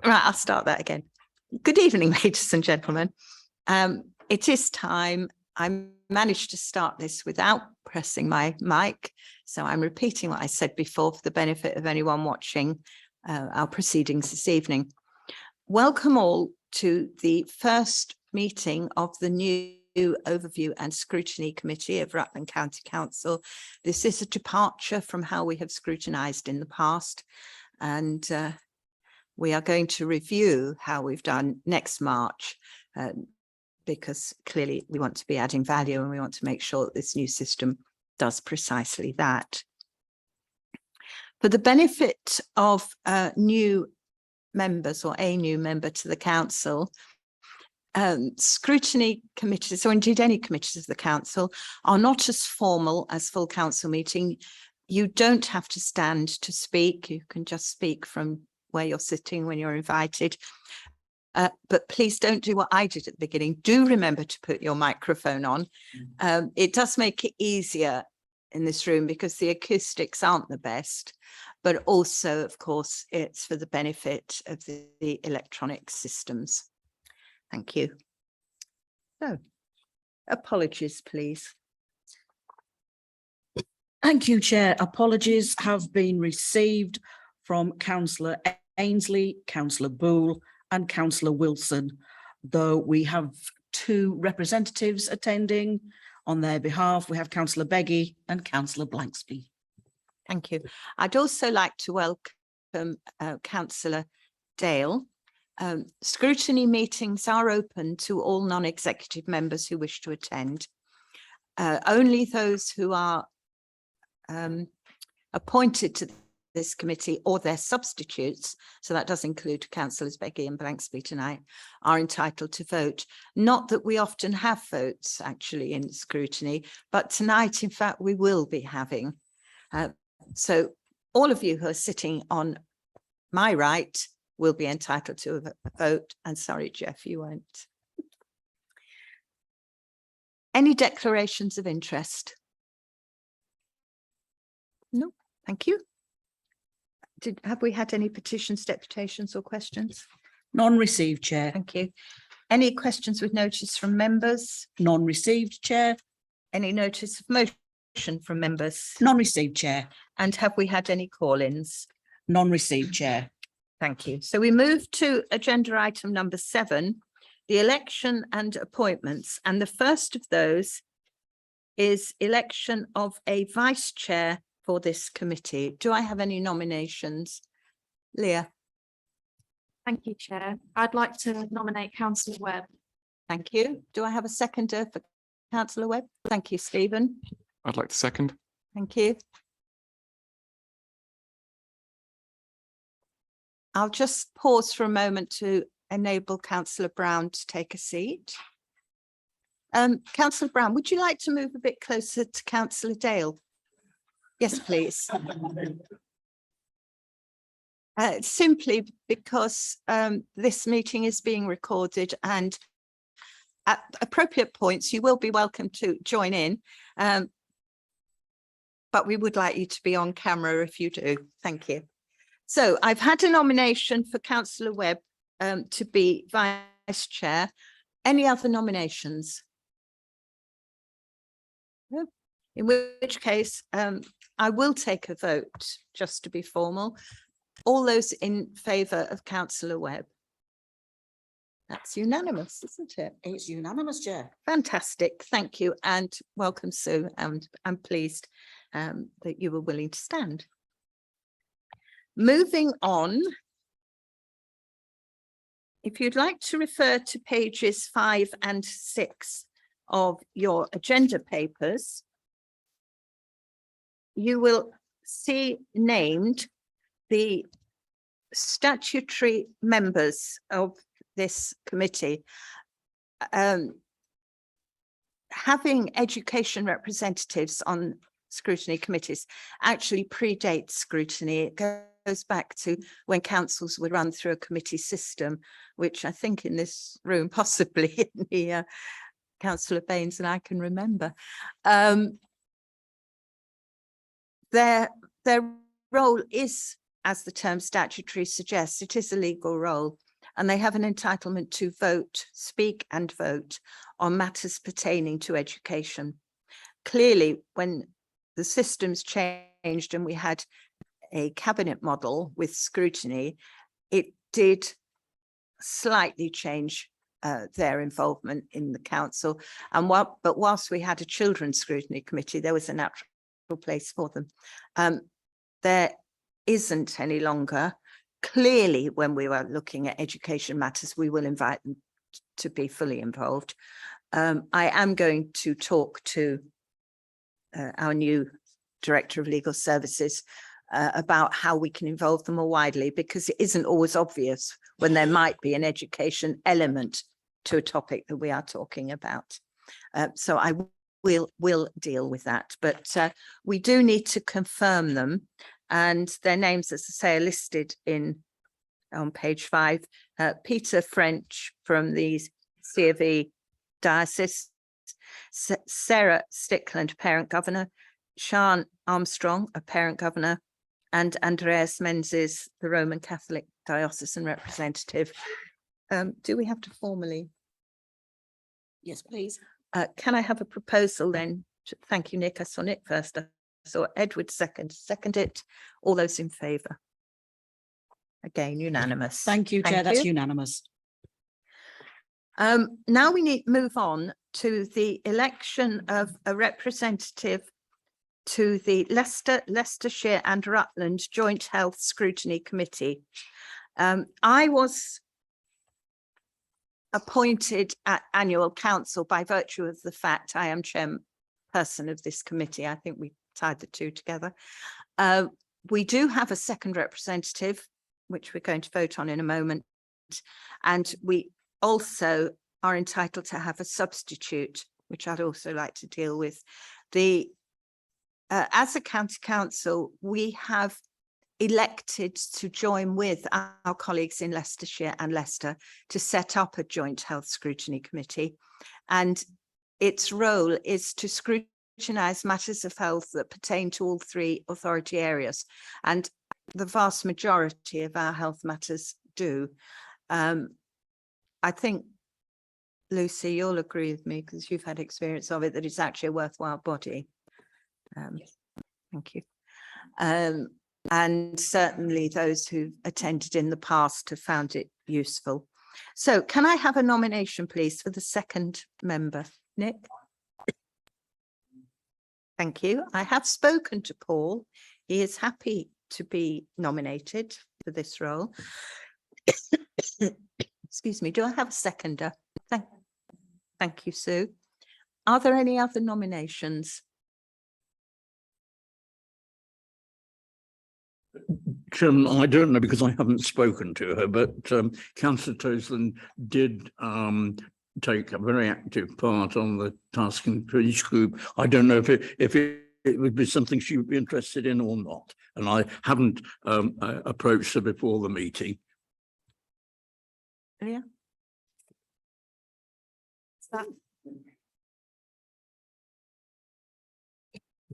Right, I'll start that again. Good evening, ladies and gentlemen. It is time. I managed to start this without pressing my mic, so I'm repeating what I said before for the benefit of anyone watching our proceedings this evening. Welcome all to the first meeting of the new Overview and Scrutiny Committee of Rutland County Council. This is a departure from how we have scrutinised in the past, and we are going to review how we've done next March, because clearly we want to be adding value and we want to make sure that this new system does precisely that. For the benefit of new members or a new member to the council, scrutiny committees, or indeed any committees of the council, are not as formal as full council meeting. You don't have to stand to speak. You can just speak from where you're sitting when you're invited. But please don't do what I did at the beginning. Do remember to put your microphone on. It does make it easier in this room because the acoustics aren't the best, but also, of course, it's for the benefit of the electronic systems. Thank you. So, apologies, please. Thank you, Chair. Apologies have been received from Councillor Ainsley, Councillor Boole and Councillor Wilson, though we have two representatives attending on their behalf. We have Councillor Beggy and Councillor Blanksby. Thank you. I'd also like to welcome Councillor Dale. Scrutiny meetings are open to all non-executive members who wish to attend. Only those who are appointed to this committee or their substitutes, so that does include Councillors Beggy and Blanksby tonight, are entitled to vote. Not that we often have votes actually in scrutiny, but tonight, in fact, we will be having. So all of you who are sitting on my right will be entitled to a vote. And sorry, Jeff, you won't. Any declarations of interest? No, thank you. Have we had any petitions, deputations or questions? None received, Chair. Thank you. Any questions with notice from members? None received, Chair. Any notice of motion from members? None received, Chair. And have we had any call-ins? None received, Chair. Thank you. So we move to agenda item number 7, the election and appointments. And the first of those is election of a vice chair for this committee. Do I have any nominations? Leah. Thank you, Chair. I'd like to nominate Councillor Webb. Thank you. Do I have a seconder for Councillor Webb? Thank you, Stephen. I'd like to second. Thank you. I'll just pause for a moment to enable Councillor Brown to take a seat. Councillor Brown, would you like to move a bit closer to Councillor Dale? Yes, please. Simply because this meeting is being recorded, and at appropriate points you will be welcome to join in, but we would like you to be on camera if you do. Thank you. So I've had a nomination for Councillor Webb to be vice chair. Any other nominations? No? In which case I will take a vote just to be formal. All those in favour of Councillor Webb? That's unanimous, isn't it? It's unanimous, Chair. Fantastic. Thank you and welcome, Sue. And I'm pleased that you were willing to stand. Moving on, if you'd like to refer to pages 5 and 6 of your agenda papers, you will see named the statutory members of this committee. Having education representatives on scrutiny committees actually predates scrutiny. It goes back to when councils would run through a committee system, which I think in this room, possibly in the Councillor Baines and I can remember. Their role is as the term statutory suggests, it is a legal role, and they have an entitlement to vote, speak and vote on matters pertaining to education. Clearly, when the systems changed and we had a cabinet model with scrutiny, it did slightly change their involvement in the council. And but whilst we had a children's scrutiny committee, there was a natural place for them. There isn't any longer. Clearly, when we were looking at education matters, we will invite them to be fully involved. I am going to talk to our new Director of Legal Services about how we can involve them more widely, because it isn't always obvious when there might be an education element to a topic that we are talking about. So I will deal with that, but we do need to confirm them, and their names, as I say, are listed on page 5. Peter French from the C of E Diocese, Sarah Stickland, Parent Governor, Sian Armstrong, a Parent Governor, and Andreas Menzies, the Roman Catholic Diocesan Representative. Do we have to formally? Yes, please. Can I have a proposal then? Thank you, Nick. I saw Nick first. I saw Edward second. Second it. All those in favour? Again, unanimous. Thank you, Chair. That's unanimous. Now we need to move on to the election of a representative to the Leicestershire and Rutland Joint Health Scrutiny Committee. I was appointed at annual council by virtue of the fact I am chairperson of this committee. I think we tied the two together. We do have a second representative, which we're going to vote on in a moment. And we also are entitled to have a substitute, which I'd also like to deal with. As a county council, we have elected to join with our colleagues in Leicestershire and Leicester to set up a joint health scrutiny committee. And its role is to scrutinise matters of health that pertain to all 3 authority areas. And the vast majority of our health matters do. I think, Lucy, you'll agree with me because you've had experience of it, that it's actually a worthwhile body. Yes. Thank you. And certainly those who've attended in the past have found it useful. So can I have a nomination, please, for the second member? Nick? Thank you. I have spoken to Paul. He is happy to be nominated for this role. Excuse me. Do I have a seconder? Thank you, Sue. Are there any other nominations? Chairman, I don't know because I haven't spoken to her, but Councillor Toseland did take a very active part on the task and police group. I don't know if it would be something she would be interested in or not, and I haven't approached her before the meeting. Yeah.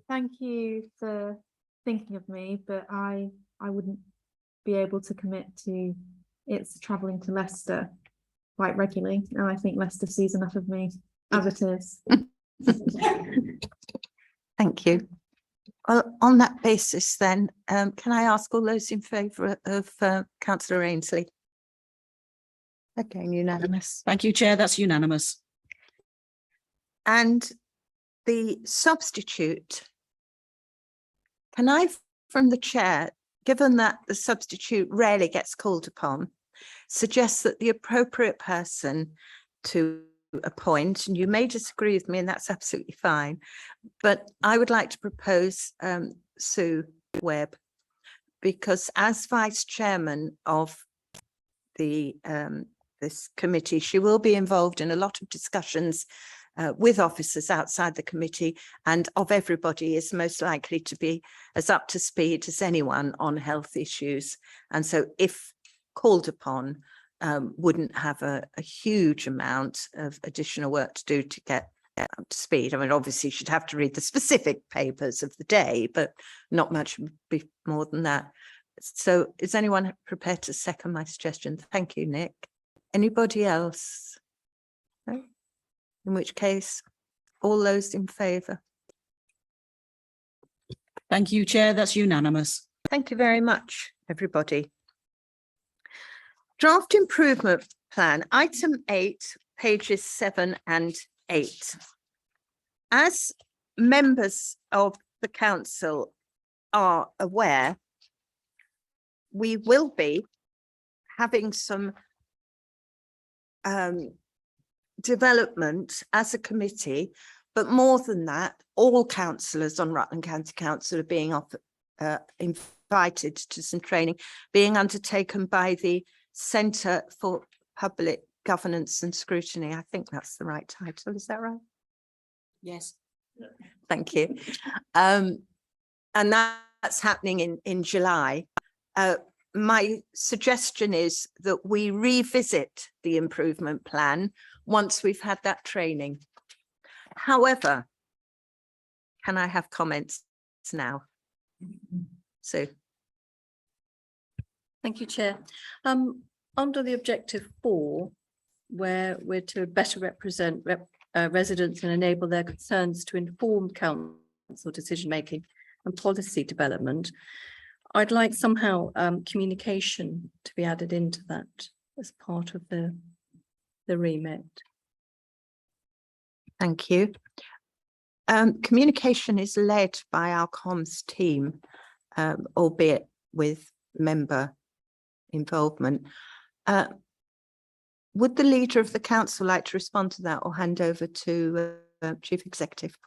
Thank you for thinking of me, but I wouldn't be able to commit to it's travelling to Leicester quite regularly, and I think Leicester sees enough of me as it is. Thank you. Well, on that basis then, can I ask all those in favour of Councillor Ainsley? Again, unanimous. Thank you, Chair. That's unanimous. And the substitute, can I, from the chair, given that the substitute rarely gets called upon, suggest that the appropriate person to appoint, and you may disagree with me and that's absolutely fine, but I would like to propose Sue Webb, because as vice chairman of the this committee, she will be involved in a lot of discussions with officers outside the committee, and of everybody is most likely to be as up to speed as anyone on health issues. And so if called upon, wouldn't have a huge amount of additional work to do to get up to speed. I mean, obviously she'd have to read the specific papers of the day, but not much more than that. So is anyone prepared to second my suggestion? Thank you, Nick. Anybody else? No? In which case, all those in favour? Thank you, Chair. That's unanimous. Thank you very much, everybody. Draft improvement plan, item 8, pages 7 and 8. As members of the council are aware, we will be having some development as a committee, but more than that, all councillors on Rutland County Council are being invited to some training being undertaken by the Centre for Public Governance and Scrutiny. I think that's the right title. Is that right? Yes. Thank you. And that's happening in July. My suggestion is that we revisit the improvement plan once we've had that training. However, can I have comments now? So. Thank you, Chair. Under the objective 4, where we're to better represent residents and enable their concerns to inform council decision-making and policy development, I'd like somehow communication to be added into that as part of the remit. Thank you. Communication is led by our comms team, albeit with member involvement. Would the leader of the council like to respond to that or hand over to Chief Executive?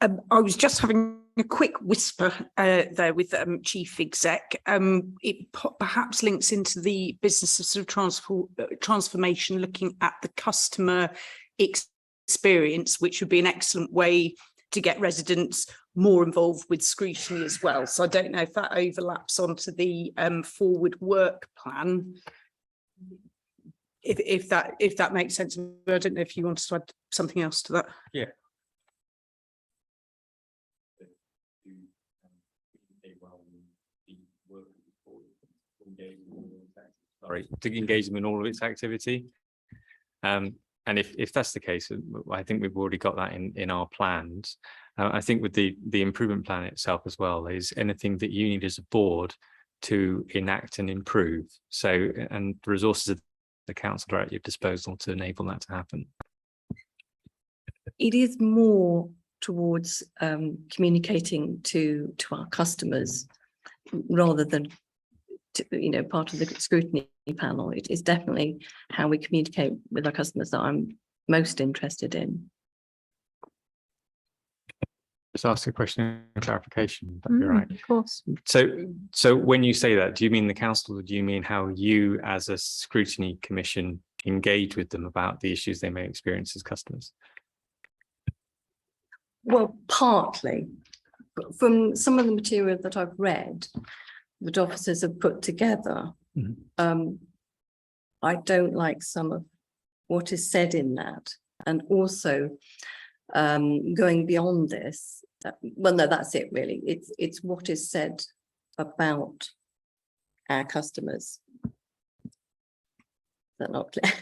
I was just having a quick whisper there with Chief Exec. It perhaps links into the business of sort of transformation, looking at the customer experience, which would be an excellent way to get residents more involved with scrutiny as well. So I don't know if that overlaps onto the forward work plan. If that makes sense. I don't know if you wanted to add something else to that. Yeah. Sorry, to engage them in all of its activity. And if that's the case, I think we've already got that in our plans. I think with the improvement plan itself as well, is anything that you need as a board to enact and improve. So, and the resources of the council are at your disposal to enable that to happen. It is more towards communicating to our customers rather than part of the scrutiny panel. It is definitely how we communicate with our customers that I'm most interested in. Just ask a question of clarification. That'd be right. Of course. So when you say that, do you mean the council, or do you mean how you as a scrutiny commission engage with them about the issues they may experience as customers? Well, partly. From some of the material that I've read that officers have put together, I don't like some of what is said in that, and also going beyond this. Well, no, that's it really. It's what is said about our customers. Is that not clear?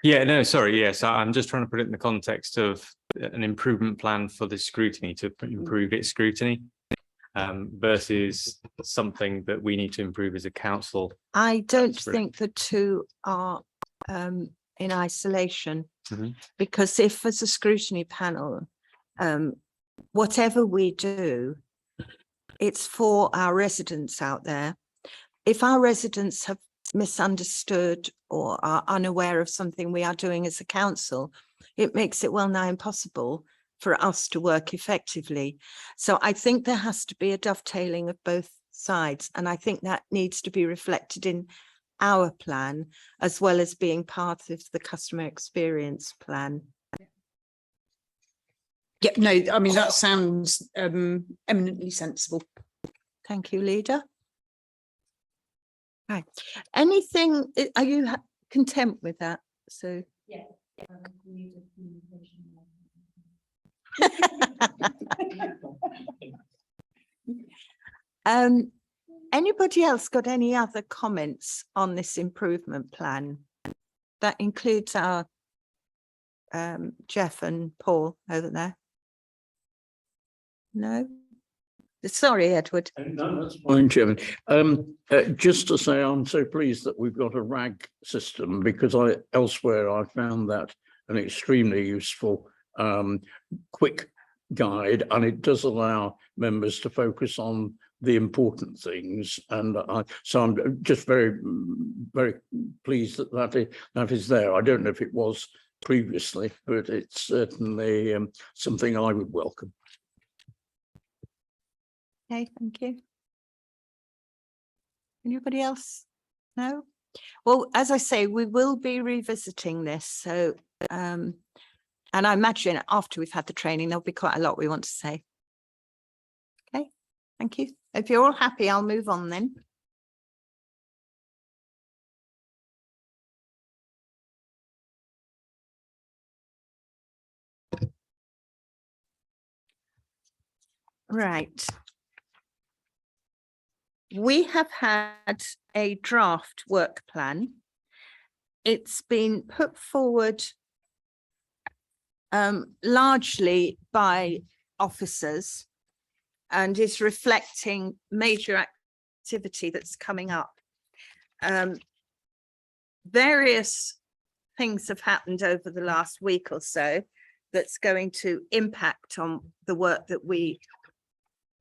Yeah, no, sorry. Yes, I'm just trying to put it in the context of an improvement plan for the scrutiny to improve its scrutiny. Versus something that we need to improve as a council. I don't think the two are in isolation, because if as a scrutiny panel, whatever we do, it's for our residents out there. If our residents have misunderstood or are unaware of something we are doing as a council, it makes it well nigh impossible for us to work effectively. So I think there has to be a dovetailing of both sides, and I think that needs to be reflected in our plan as well as being part of the customer experience plan. Yeah, no, I mean, that sounds eminently sensible. Thank you, Leader. Right. Anything, are you content with that? So Yeah. Anybody else got any other comments on this improvement plan? That includes our Jeff and Paul over there. No? Sorry, Edward. No, that's fine, Chairman. Just to say, I'm so pleased that we've got a RAG system, because elsewhere I found that an extremely useful, quick guide, and it does allow members to focus on the important things. And so I'm just very, very pleased that that is there. I don't know if it was previously, but it's certainly something I would welcome. Okay, thank you. Anybody else? No? Well, as I say, we will be revisiting this. So, and I imagine after we've had the training, there'll be quite a lot we want to say. Okay, thank you. If you're all happy, I'll move on then. Right. We have had a draft work plan. It's been put forward largely by officers and is reflecting major activity that's coming up. Various things have happened over the last week or so that's going to impact on the work that we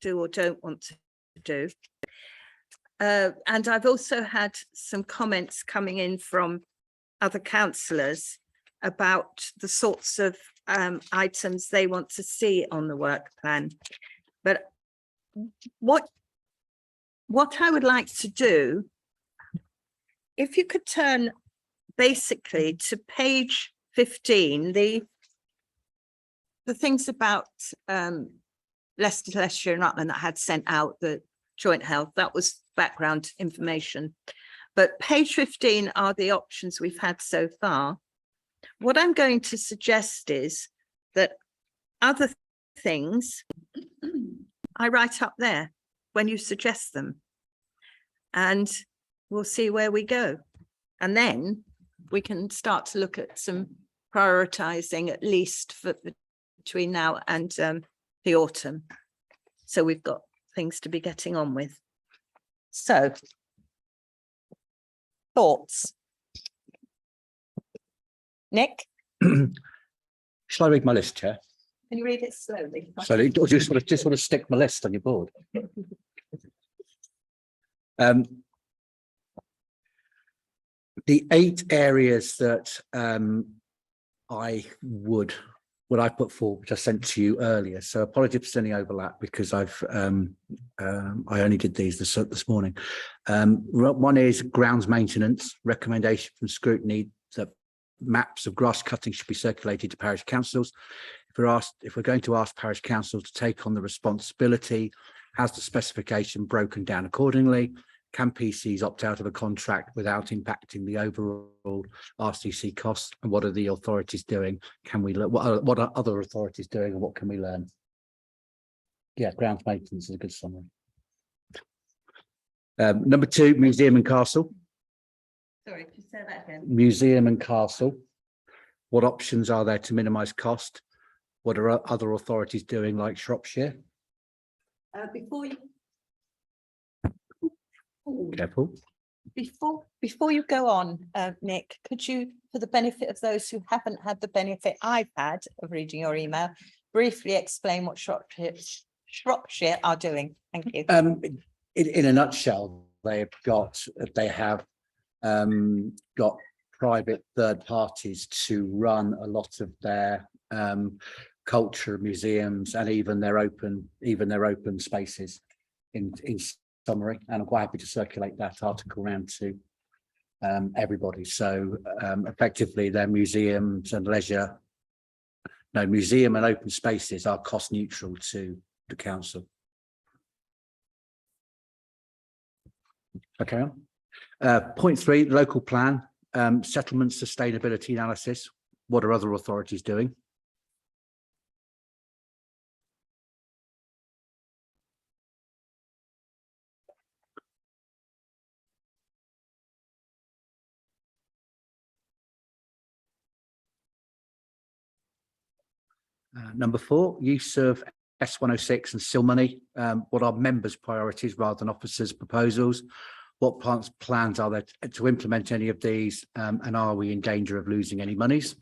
do or don't want to do. And I've also had some comments coming in from other councillors about the sorts of items they want to see on the work plan. But what I would like to do, if you could turn basically to page 15, the things about Leicestershire and Rutland that I had sent out, the joint health, that was background information. But page 15 are the options we've had so far. What I'm going to suggest is that other things I write up there when you suggest them, and we'll see where we go. And then we can start to look at some prioritizing, at least for between now and the autumn. So we've got things to be getting on with. So, thoughts? Nick? Shall I read my list, Chair? Can you read it slowly? So I just want to stick my list on your board. The 8 areas that what I put forward, which I sent to you earlier. So apologies for any overlap, because I only did these this morning. One is grounds maintenance, recommendation from Scrutiny that maps of grass cutting should be circulated to parish councils. If we're going to ask parish councils to take on the responsibility, has the specification broken down accordingly? Can PCs opt out of a contract without impacting the overall RCC costs? And what are the authorities doing? Can we learn? What are other authorities doing, and what can we learn? Yeah, grounds maintenance is a good summary. Number 2, museum and castle. Sorry, just say that again. Museum and castle. What options are there to minimise cost? What are other authorities doing, like Shropshire? Careful. Before you go on, Nick, could you, for the benefit of those who haven't had the benefit I've had of reading your email, briefly explain what Shropshire are doing? Thank you. In a nutshell, they have got private third parties to run a lot of their culture museums, and even their open spaces in summary, and I'm quite happy to circulate that article around to everybody. So effectively, their museums and museum and open spaces are cost neutral to the council. Okay. Point 3, local plan, settlement sustainability analysis. What are other authorities doing? Number 4, use of S106 and SIL money. What are members' priorities rather than officers' proposals? What plans are there to implement any of these? And are we in danger of losing any monies?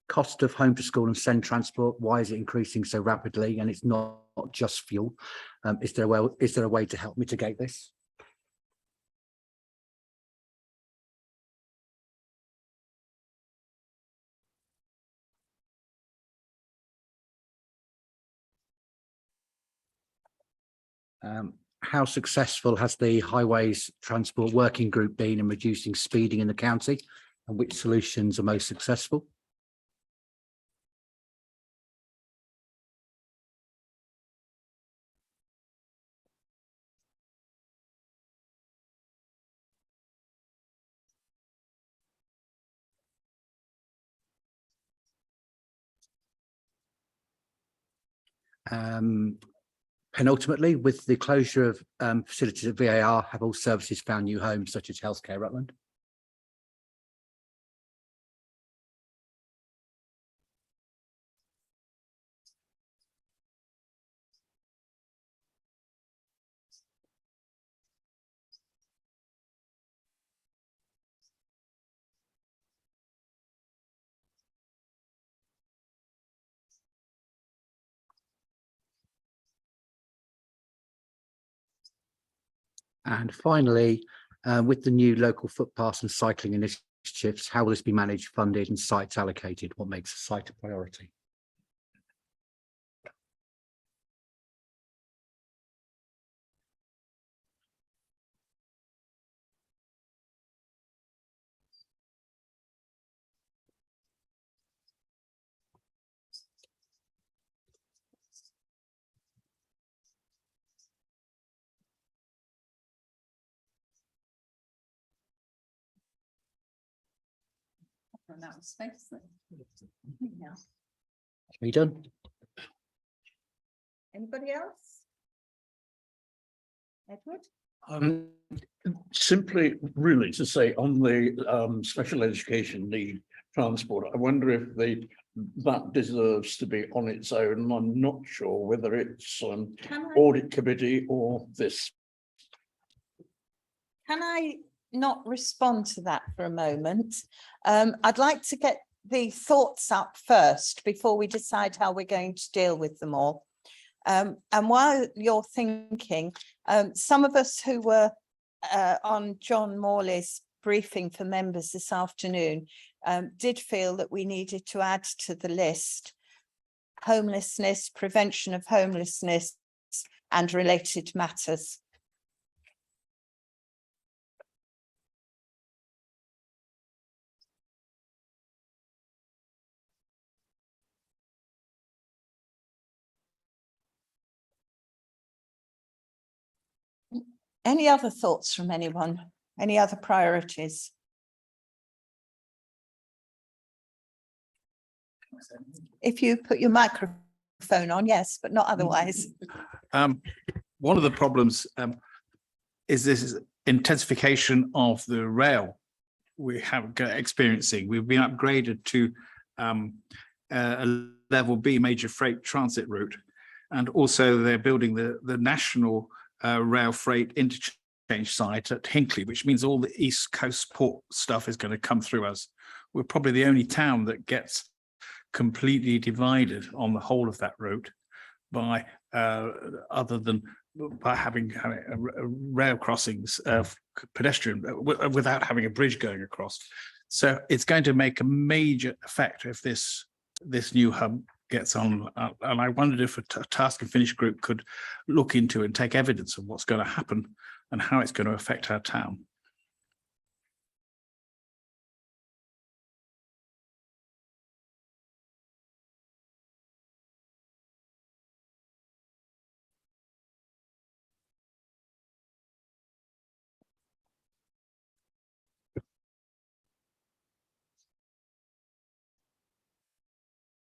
Cost of home to school and send transport, why is it increasing so rapidly? And it's not just fuel. Is there a way to help mitigate this? How successful has the Highways Transport Working Group been in reducing speeding in the county, and which solutions are most successful? Penultimately, with the closure of facilities at VAR, have all services found new homes such as healthcare Rutland? And finally, with the new local footpaths and cycling initiatives, how will this be managed, funded and sites allocated? What makes a site a priority? Are you done? Anybody else? Edward? Simply really to say on the special education need transport, I wonder if that deserves to be on its own. I'm not sure whether it's audit committee or this. Can I not respond to that for a moment? I'd like to get the thoughts up first before we decide how we're going to deal with them all. And while you're thinking, some of us who were on John Morley's briefing for members this afternoon did feel that we needed to add to the list homelessness, prevention of homelessness and related matters. Any other thoughts from anyone? Any other priorities? If you put your microphone on, yes, but not otherwise. One of the problems is this intensification of the rail we have experiencing. We've been upgraded to a level B major freight transit route, and also they're building the national rail freight interchange site at Hinckley, which means all the East Coast port stuff is going to come through us. We're probably the only town that gets completely divided on the whole of that route by other than by having rail crossings pedestrian without having a bridge going across. So it's going to make a major effect if this new hub gets on, and I wondered if a task and finish group could look into and take evidence of what's going to happen and how it's going to affect our town.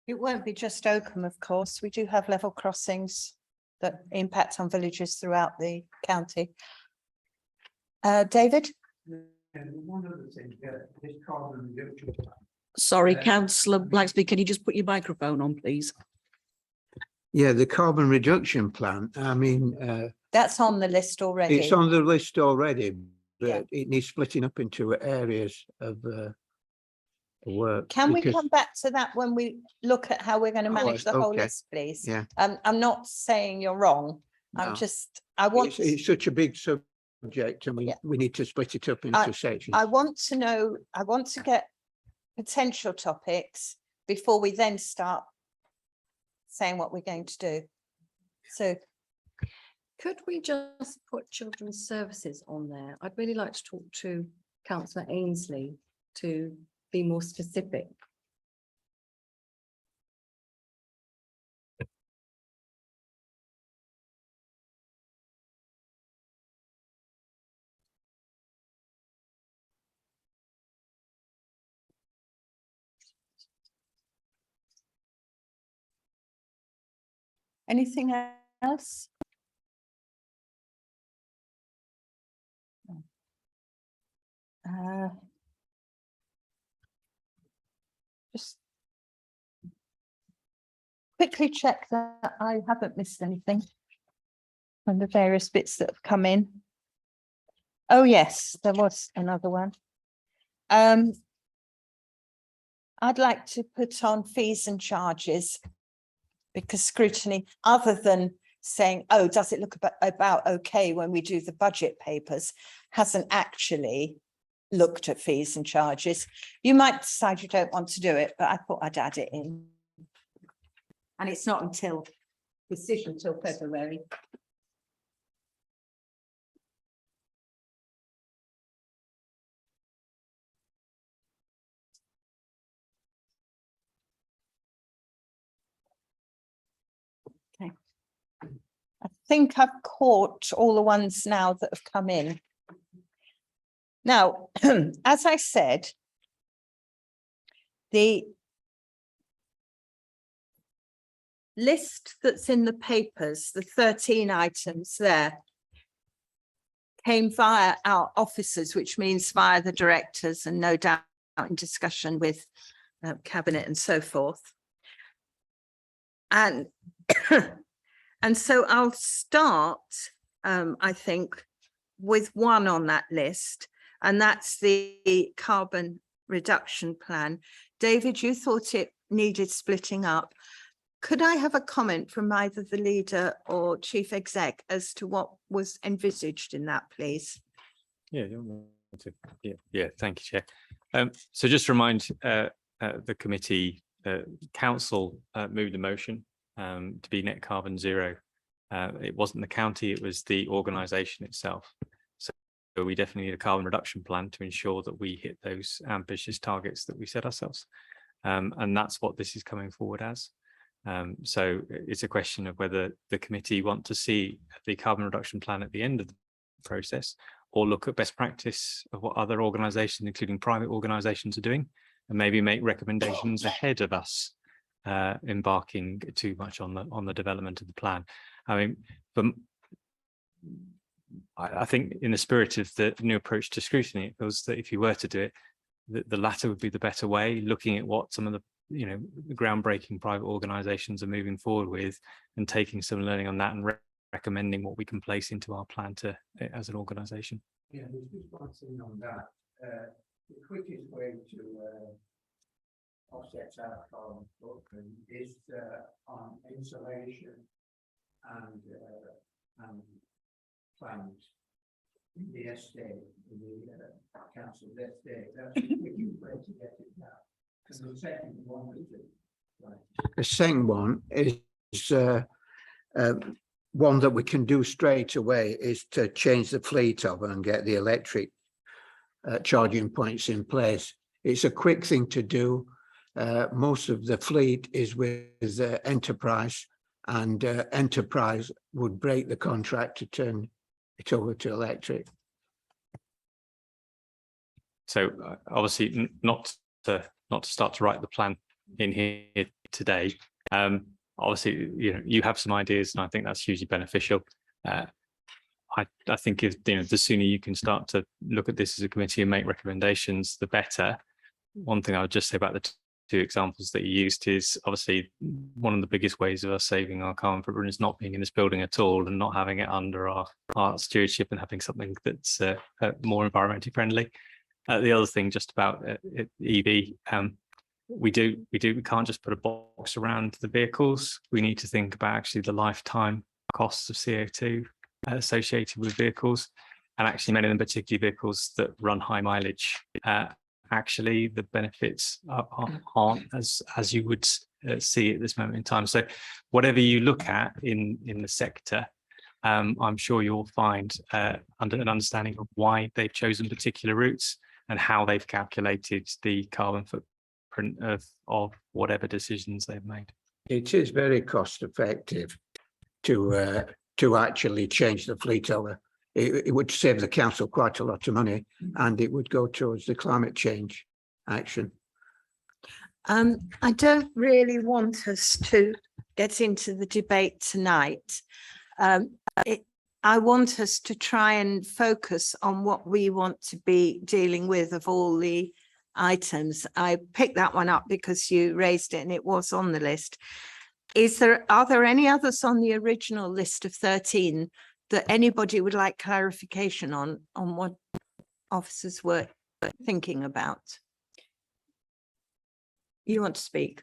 It won't be just Oakham, of course. We do have level crossings that impact on villages throughout the county. David? Sorry, councillor Blacksby, can you just put your microphone on, please? Yeah, the carbon reduction plan, I mean, That's on the list already. it's on the list already, Yeah. but it needs splitting up into areas of work. Can we because- come back to that when we look at how we're going to manage the whole okay. list, please? Yeah. I'm not saying you're wrong. I'm No. just, I want, It's such a big subject and Yeah. we need to split it up into sections. I want to know, I want to get potential topics before we then start saying what we're going to do. So Could we just put children's services on there? I'd really like to talk to councillor Ainsley to be more specific. anything else? Just quickly check that I haven't missed anything from the various bits that have come in. Oh, yes, there was another one. I'd like to put on fees and charges because scrutiny, other than saying, oh, does it look about okay when we do the budget papers, hasn't actually looked at fees and charges. You might decide you don't want to do it, but I thought I'd add it in. And it's not until decision till February. Okay. I think I've caught all the ones now that have come in. Now, as I said, the list that's in the papers, the 13 items there, came via our officers, which means via the directors and no doubt in discussion with cabinet and so forth. And and so I'll start, I think, with one on that list, and that's the carbon reduction plan. David, you thought it needed splitting up. Could I have a comment from either the leader or chief exec as to what was envisaged in that, please? Yeah, yeah, thank you, Chair. So just to remind the committee, council moved a motion to be net carbon zero. It wasn't the county, it was the organisation itself. So we definitely need a carbon reduction plan to ensure that we hit those ambitious targets that we set ourselves. And that's what this is coming forward as. So it's a question of whether the committee want to see the carbon reduction plan at the end of the process, or look at best practice of what other organisations, including private organisations, are doing, and maybe make recommendations ahead of us embarking too much on the development of the plan. I mean, but I think in the spirit of the new approach to scrutiny, it feels that if you were to do it, the latter would be the better way, looking at what some of the the groundbreaking private organisations are moving forward with, and taking some learning on that and recommending what we can place into our plan to as an organisation. Yeah, there's just one thing on that. The quickest way to offset our carbon footprint is on insulation and plans in the estate, in the council estate. That's the quickest way to get it down. And the second one is the second one is one that we can do straight away, is to change the fleet over and get the electric charging points in place. It's a quick thing to do. Most of the fleet is with Enterprise, and Enterprise would break the contract to turn it over to electric. So obviously not to start to write the plan in here today. obviously, you have some ideas, and I think that's hugely beneficial. I think if the sooner you can start to look at this as a committee and make recommendations, the better. One thing I would just say about the two examples that you used is obviously one of the biggest ways of us saving our carbon footprint is not being in this building at all and not having it under our stewardship and having something that's more environmentally friendly. The other thing just about EV, we can't just put a box around the vehicles. We need to think about actually the lifetime costs of CO2 associated with vehicles, and actually many of them, particularly vehicles that run high mileage. Actually, the benefits aren't as you would see at this moment in time. So whatever you look at in the sector, I'm sure you'll find under an understanding of why they've chosen particular routes and how they've calculated the carbon footprint of whatever decisions they've made. It is very cost effective to actually change the fleet over. It would save the council quite a lot of money, and it would go towards the climate change action. I don't really want us to get into the debate tonight. I want us to try and focus on what we want to be dealing with of all the items. I picked that one up because you raised it and it was on the list. Are there any others on the original list of 13 that anybody would like clarification on what officers were thinking about? You want to speak?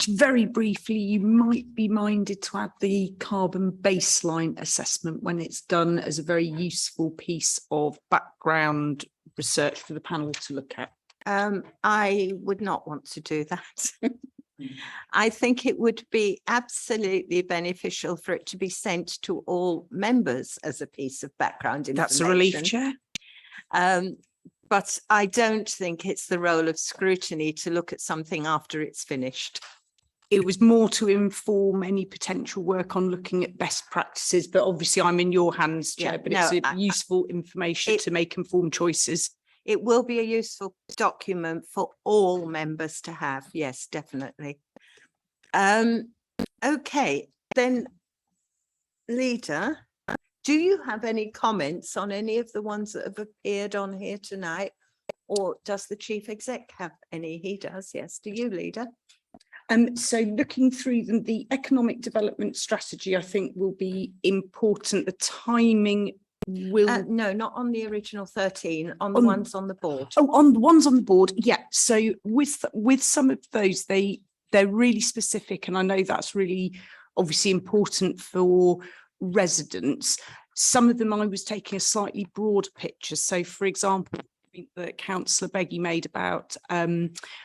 Very briefly, you might be minded to add the carbon baseline assessment when it's done as a very useful piece of background research for the panel to look at. I would not want to do that. I think it would be absolutely beneficial for it to be sent to all members as a piece of background information. That's a relief, Chair. But I don't think it's the role of scrutiny to look at something after it's finished. It was more to inform any potential work on looking at best practices, but obviously I'm in your hands, Chair, but it's useful information to make informed choices. It will be a useful document for all members to have. Yes, definitely. Okay, then, Leader, do you have any comments on any of the ones that have appeared on here tonight? Or does the Chief Exec have any? He does, yes. Do you, Leader? So looking through them, the economic development strategy, I think, will be important. The timing will no, not on the original 13, on the ones on the board. Oh, on the ones on the board, yeah. So with some of those, they're really specific, and I know that's really obviously important for residents. Some of them I was taking a slightly broader picture. So for example, that Councillor Beggy made about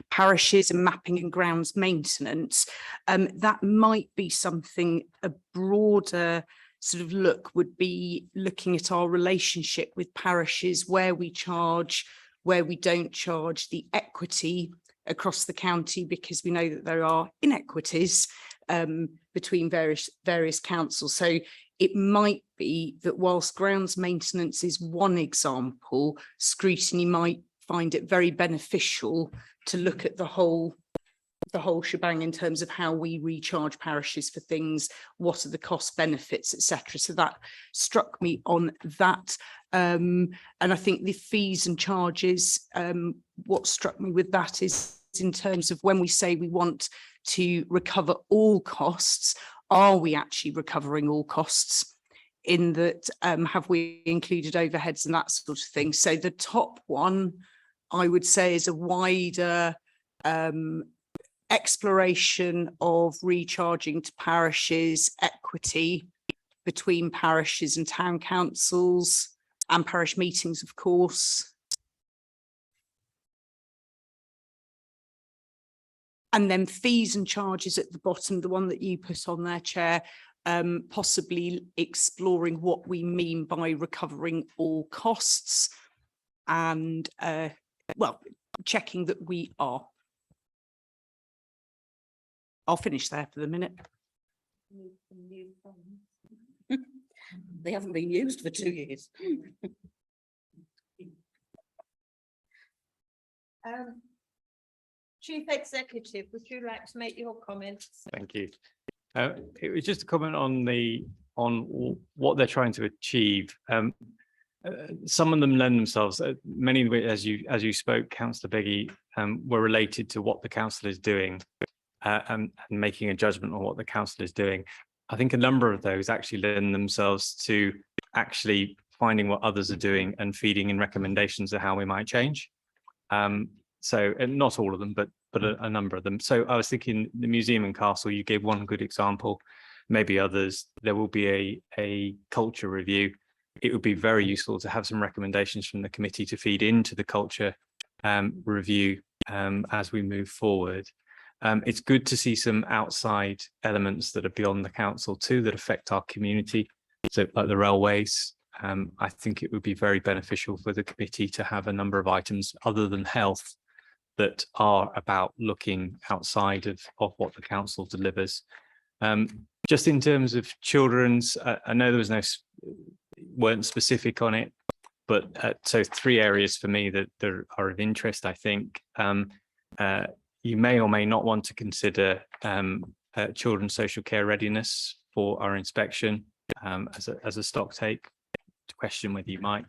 parishes and mapping and grounds maintenance, that might be something a broader sort of look would be looking at our relationship with parishes, where we charge, where we don't charge, the equity across the county, because we know that there are inequities between various councils. So it might be that whilst grounds maintenance is one example, scrutiny might find it very beneficial to look at the whole shebang in terms of how we recharge parishes for things, what are the cost benefits, etc. So that struck me on that. And I think the fees and charges, what struck me with that is in terms of when we say we want to recover all costs, are we actually recovering all costs? In that, have we included overheads and that sort of thing? So the top one, I would say, is a wider exploration of recharging to parishes, equity between parishes and town councils, and parish meetings, of course. And then fees and charges at the bottom, the one that you put on there, Chair, possibly exploring what we mean by recovering all costs, and well, checking that we are. I'll finish there for the minute. They haven't been used for 2 years. Chief Executive, would you like to make your comments? Thank you. It was just a comment on what they're trying to achieve. Some of them lend themselves, many of it, as you spoke, Councillor Beggy, were related to what the council is doing and making a judgment on what the council is doing. I think a number of those actually lend themselves to actually finding what others are doing and feeding in recommendations of how we might change. So, and not all of them, but a number of them. So I was thinking the museum and castle, you gave one good example, maybe others. There will be a culture review. It would be very useful to have some recommendations from the committee to feed into the culture review as we move forward. It's good to see some outside elements that are beyond the council too, that affect our community. So like the railways, I think it would be very beneficial for the committee to have a number of items other than health that are about looking outside of what the council delivers. Just in terms of children's, I know there was weren't specific on it, but so 3 areas for me that are of interest, I think. You may or may not want to consider children's social care readiness for our inspection as a stock take, to question whether you might.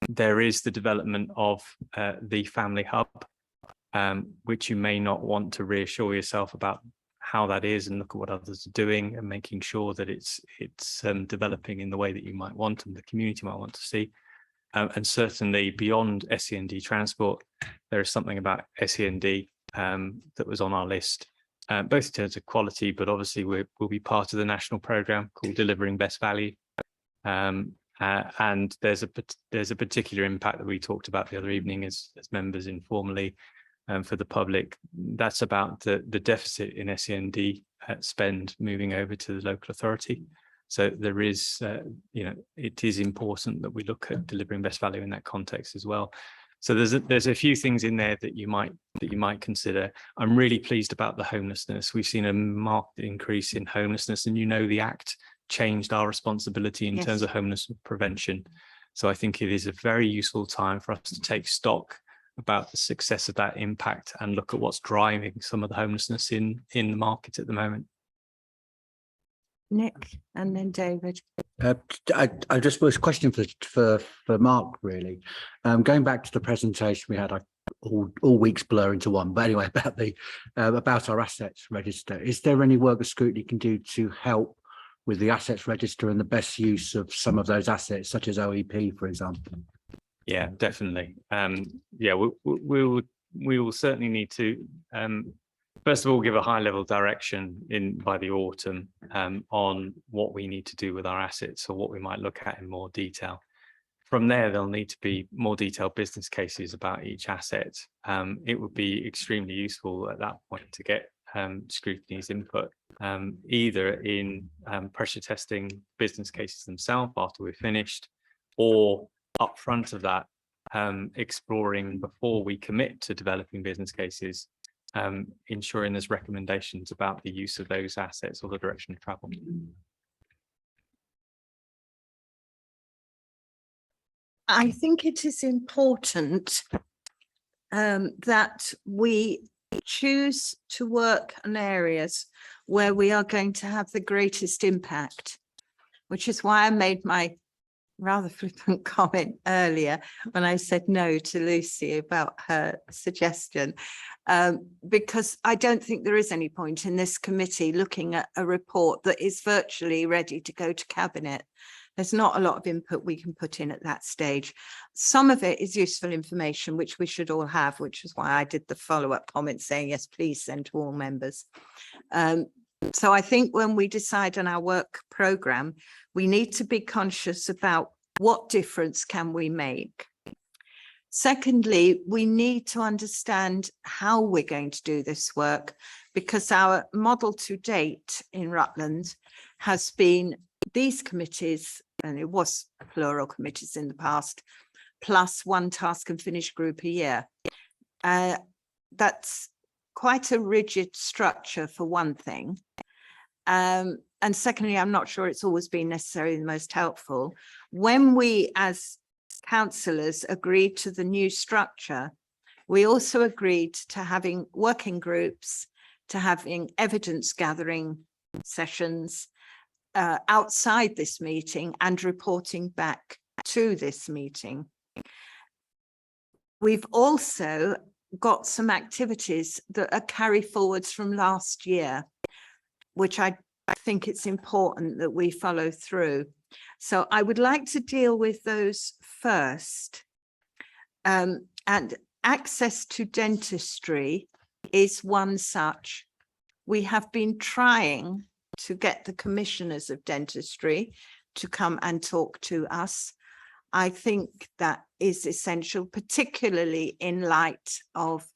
There is the development of the family hub, which you may not want to reassure yourself about how that is and look at what others are doing and making sure that it's developing in the way that you might want and the community might want to see. And certainly beyond SEND transport, there is something about SEND that was on our list, both in terms of quality, but obviously we'll be part of the national programme called Delivering Best Value. And there's a particular impact that we talked about the other evening as members informally for the public. That's about the deficit in SEND spend moving over to the local authority. So there is, it is important that we look at delivering best value in that context as well. So there's a few things in there that you might consider. I'm really pleased about the homelessness. We've seen a marked increase in homelessness, and the Act changed our responsibility in terms of homeless prevention. So I think it is a very useful time for us to take stock about the success of that impact and look at what's driving some of the homelessness in the market at the moment. Nick and then David. I just was a question for Mark, really. Going back to the presentation we had, all weeks blur into one. But anyway, about our assets register, is there any work that Scrutiny can do to help with the assets register and the best use of some of those assets, such as OEP, for example? Yeah, definitely. Yeah, we will certainly need to first of all give a high level direction by the autumn on what we need to do with our assets or what we might look at in more detail. From there, there'll need to be more detailed business cases about each asset. It would be extremely useful at that point to get Scrutiny's input, either in pressure testing business cases themselves after we're finished, or upfront of that, exploring before we commit to developing business cases, ensuring there's recommendations about the use of those assets or the direction of travel. I think it is important that we choose to work on areas where we are going to have the greatest impact, which is why I made my rather flippant comment earlier when I said no to Lucy about her suggestion, because I don't think there is any point in this committee looking at a report that is virtually ready to go to cabinet. There's not a lot of input we can put in at that stage. Some of it is useful information, which we should all have, which is why I did the follow-up comment saying, yes, please send to all members. So I think when we decide on our work programme, we need to be conscious about what difference can we make. Secondly, we need to understand how we're going to do this work, because our model to date in Rutland has been these committees, and it was plural committees in the past, plus one task and finish group a year. That's quite a rigid structure for one thing. And secondly, I'm not sure it's always been necessarily the most helpful. When we as councillors agreed to the new structure, we also agreed to having working groups to having evidence gathering sessions outside this meeting and reporting back to this meeting. We've also got some activities that are carry forwards from last year, which I think it's important that we follow through. So I would like to deal with those first. And access to dentistry is one such. We have been trying to get the commissioners of dentistry to come and talk to us. I think that is essential, particularly in light of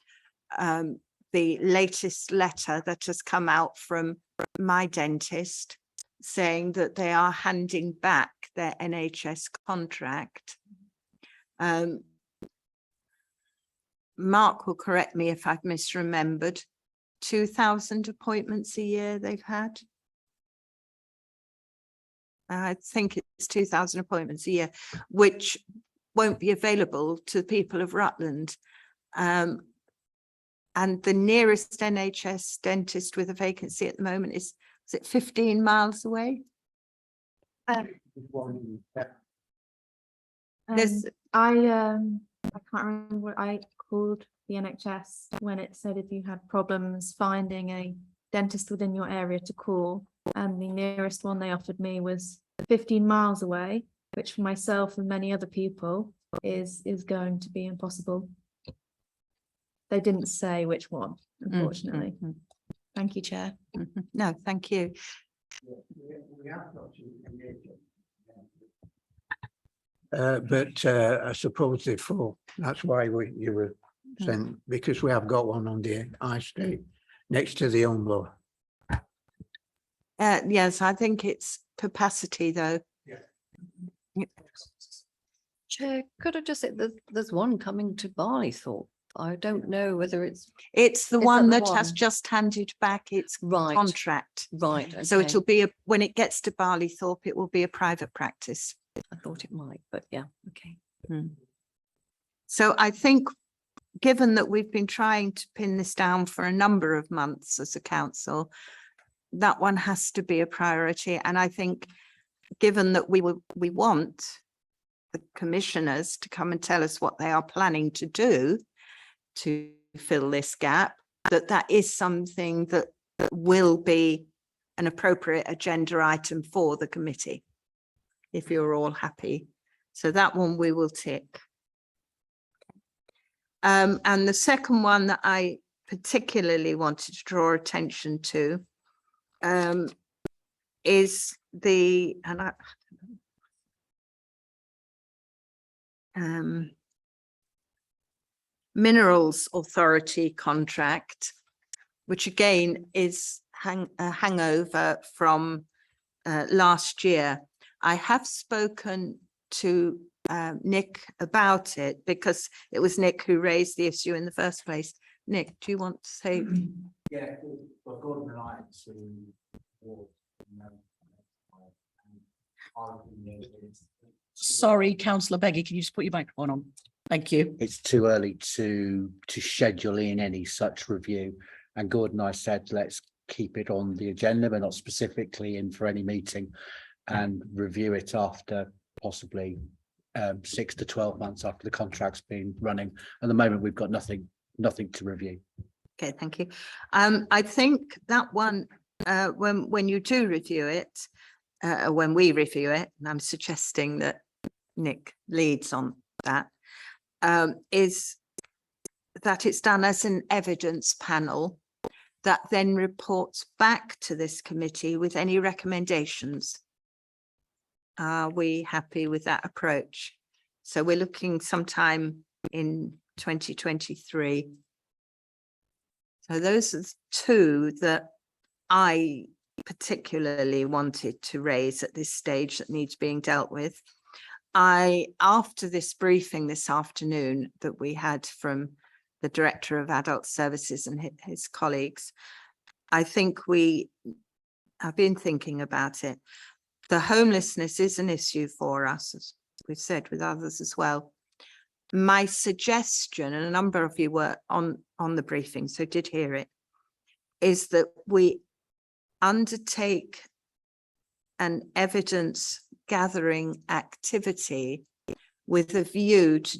the latest letter that has come out from my dentist saying that they are handing back their NHS contract. Mark will correct me if I've misremembered, 2,000 appointments a year they've had. I think it's 2,000 appointments a year, which won't be available to the people of Rutland. And the nearest NHS dentist with a vacancy at the moment is it 15 miles away? There's I can't remember what I called the NHS when it said if you had problems finding a dentist within your area to call, and the nearest one they offered me was 15 miles away, which for myself and many other people is going to be impossible. They didn't say which one, unfortunately. Thank you, Chair. No, thank you. But I suppose they're full. That's why you were sent, because we have got one on the high street next to the Umbro. Yes, I think it's capacity though. Chair, could I just say that there's one coming to Barleythorpe? I don't know whether it's It's the Is one that the that has one? just handed back its right. contract. Right. So okay. it'll be, when it gets to Barleythorpe, it will be a private practice. I thought it might, but yeah, okay. So I think, given that we've been trying to pin this down for a number of months as a council, that one has to be a priority. And I think, given that we want the commissioners to come and tell us what they are planning to do to fill this gap, that is something that will be an appropriate agenda item for the committee, if you're all happy. So that one we will tick. And the second one that I particularly wanted to draw attention to is the, Minerals Authority contract, which again is a hangover from last year. I have spoken to Nick about it because it was Nick who raised the issue in the first place. Nick, do you want to say? Yeah, well, Gordon and I Sorry, councillor Beggy, can you just put your microphone on? Thank you. It's too early to schedule in any such review. And Gordon and I said, let's keep it on the agenda, but not specifically in for any meeting, and review it after possibly 6 to 12 months after the contract's been running. At the moment, we've got nothing to review. Okay, thank you. I think that one, when you do review it, when we review it, and I'm suggesting that Nick leads on that, is that it's done as an evidence panel that then reports back to this committee with any recommendations. Are we happy with that approach? So we're looking sometime in 2023. So those are the two that I particularly wanted to raise at this stage that needs being dealt with. After this briefing this afternoon that we had from the Director of Adult Services and his colleagues, I think we have been thinking about it. The homelessness is an issue for us, as we've said, with others as well. My suggestion, and a number of you were on the briefing, so did hear it, is that we undertake an evidence gathering activity with a view to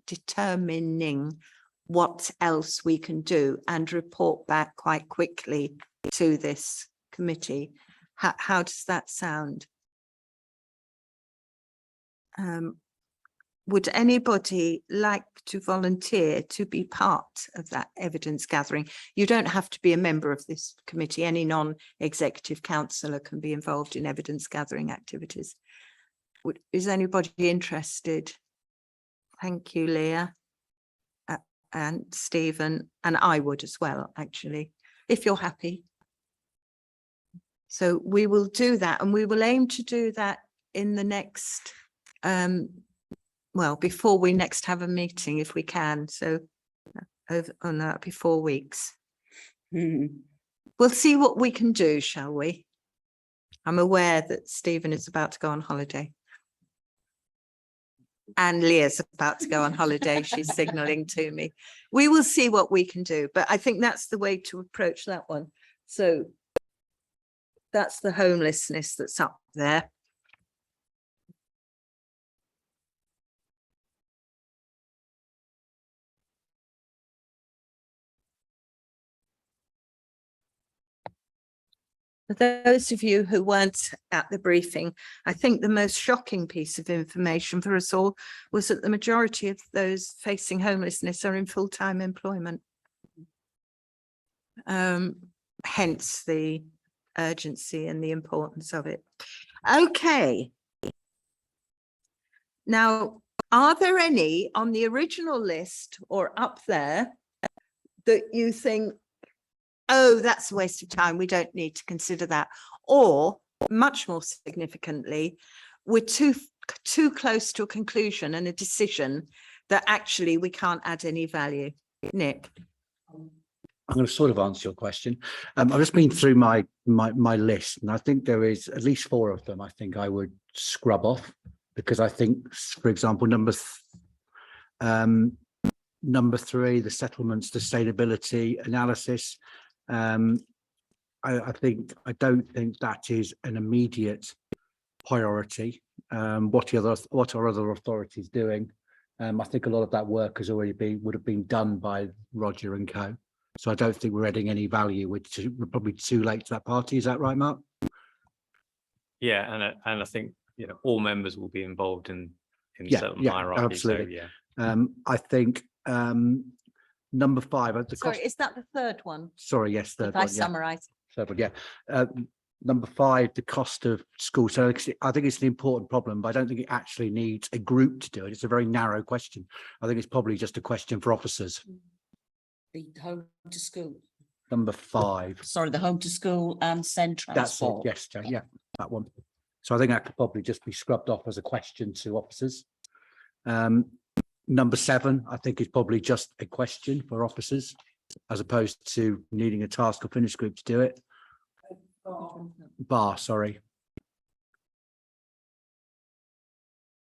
determining what else we can do and report back quite quickly to this committee. How does that sound? Would anybody like to volunteer to be part of that evidence gathering? You don't have to be a member of this committee. Any non-executive councillor can be involved in evidence gathering activities. Is anybody interested? Thank you, Leah. And Stephen, and I would as well, actually, if you're happy. So we will do that, and we will aim to do that in the next, well, before we next have a meeting, if we can. So that'll be 4 weeks. We'll see what we can do, shall we? I'm aware that Stephen is about to go on holiday. And Leah's about to go on holiday. She's signalling to me. We will see what we can do, but I think that's the way to approach that one. So that's the homelessness that's up there. For those of you who weren't at the briefing, I think the most shocking piece of information for us all was that the majority of those facing homelessness are in full-time employment. Hence the urgency and the importance of it. Okay. Now, are there any on the original list or up there that you think, oh, that's a waste of time, we don't need to consider that? Or much more significantly, we're too close to a conclusion and a decision that actually we can't add any value? Nick? I'm going to sort of answer your question. I've just been through my list, and I think there is at least 4 of them I think I would scrub off, because I think, for example, number 3, the settlements sustainability analysis. I don't think that is an immediate priority. What are other authorities doing? I think a lot of that work has already would have been done by Roger and co. So I don't think we're adding any value. We're probably too late to that party. Is that right, Mark? Yeah, and I think all members will be involved in settlement hierarchy. Absolutely. So, yeah. I think number 5. Sorry, is that the third one? Sorry, yes, third If one. I summarise. Third one, yeah. Number 5, the cost of school. So I think it's an important problem, but I don't think it actually needs a group to do it. It's a very narrow question. I think it's probably just a question for officers. The home to school. Number 5. Sorry, the home to school and send That's it. transport. Yes, Joe, yeah, that one. So I think that could probably just be scrubbed off as a question to officers. Number 7, I think, is probably just a question for officers, as opposed to needing a task or finish group to do it. Sorry.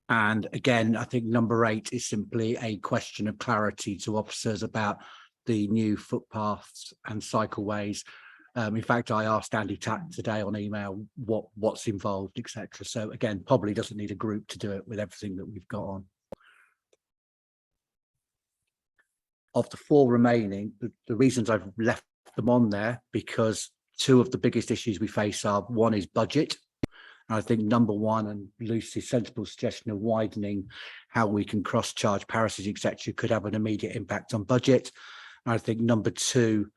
And again, I think number 8 is simply a question of clarity to officers about the new footpaths and cycleways. In fact, I asked Andy Tatt today on email what's involved, etc. So again, probably doesn't need a group to do it with everything that we've got on. Of the 4 remaining, the reasons I've left them on there, because 2 of the biggest issues we face are, one is budget. And I think number 1, and Lucy's sensible suggestion of widening how we can cross-charge paracies, etc., could have an immediate impact on budget. And I think number 2,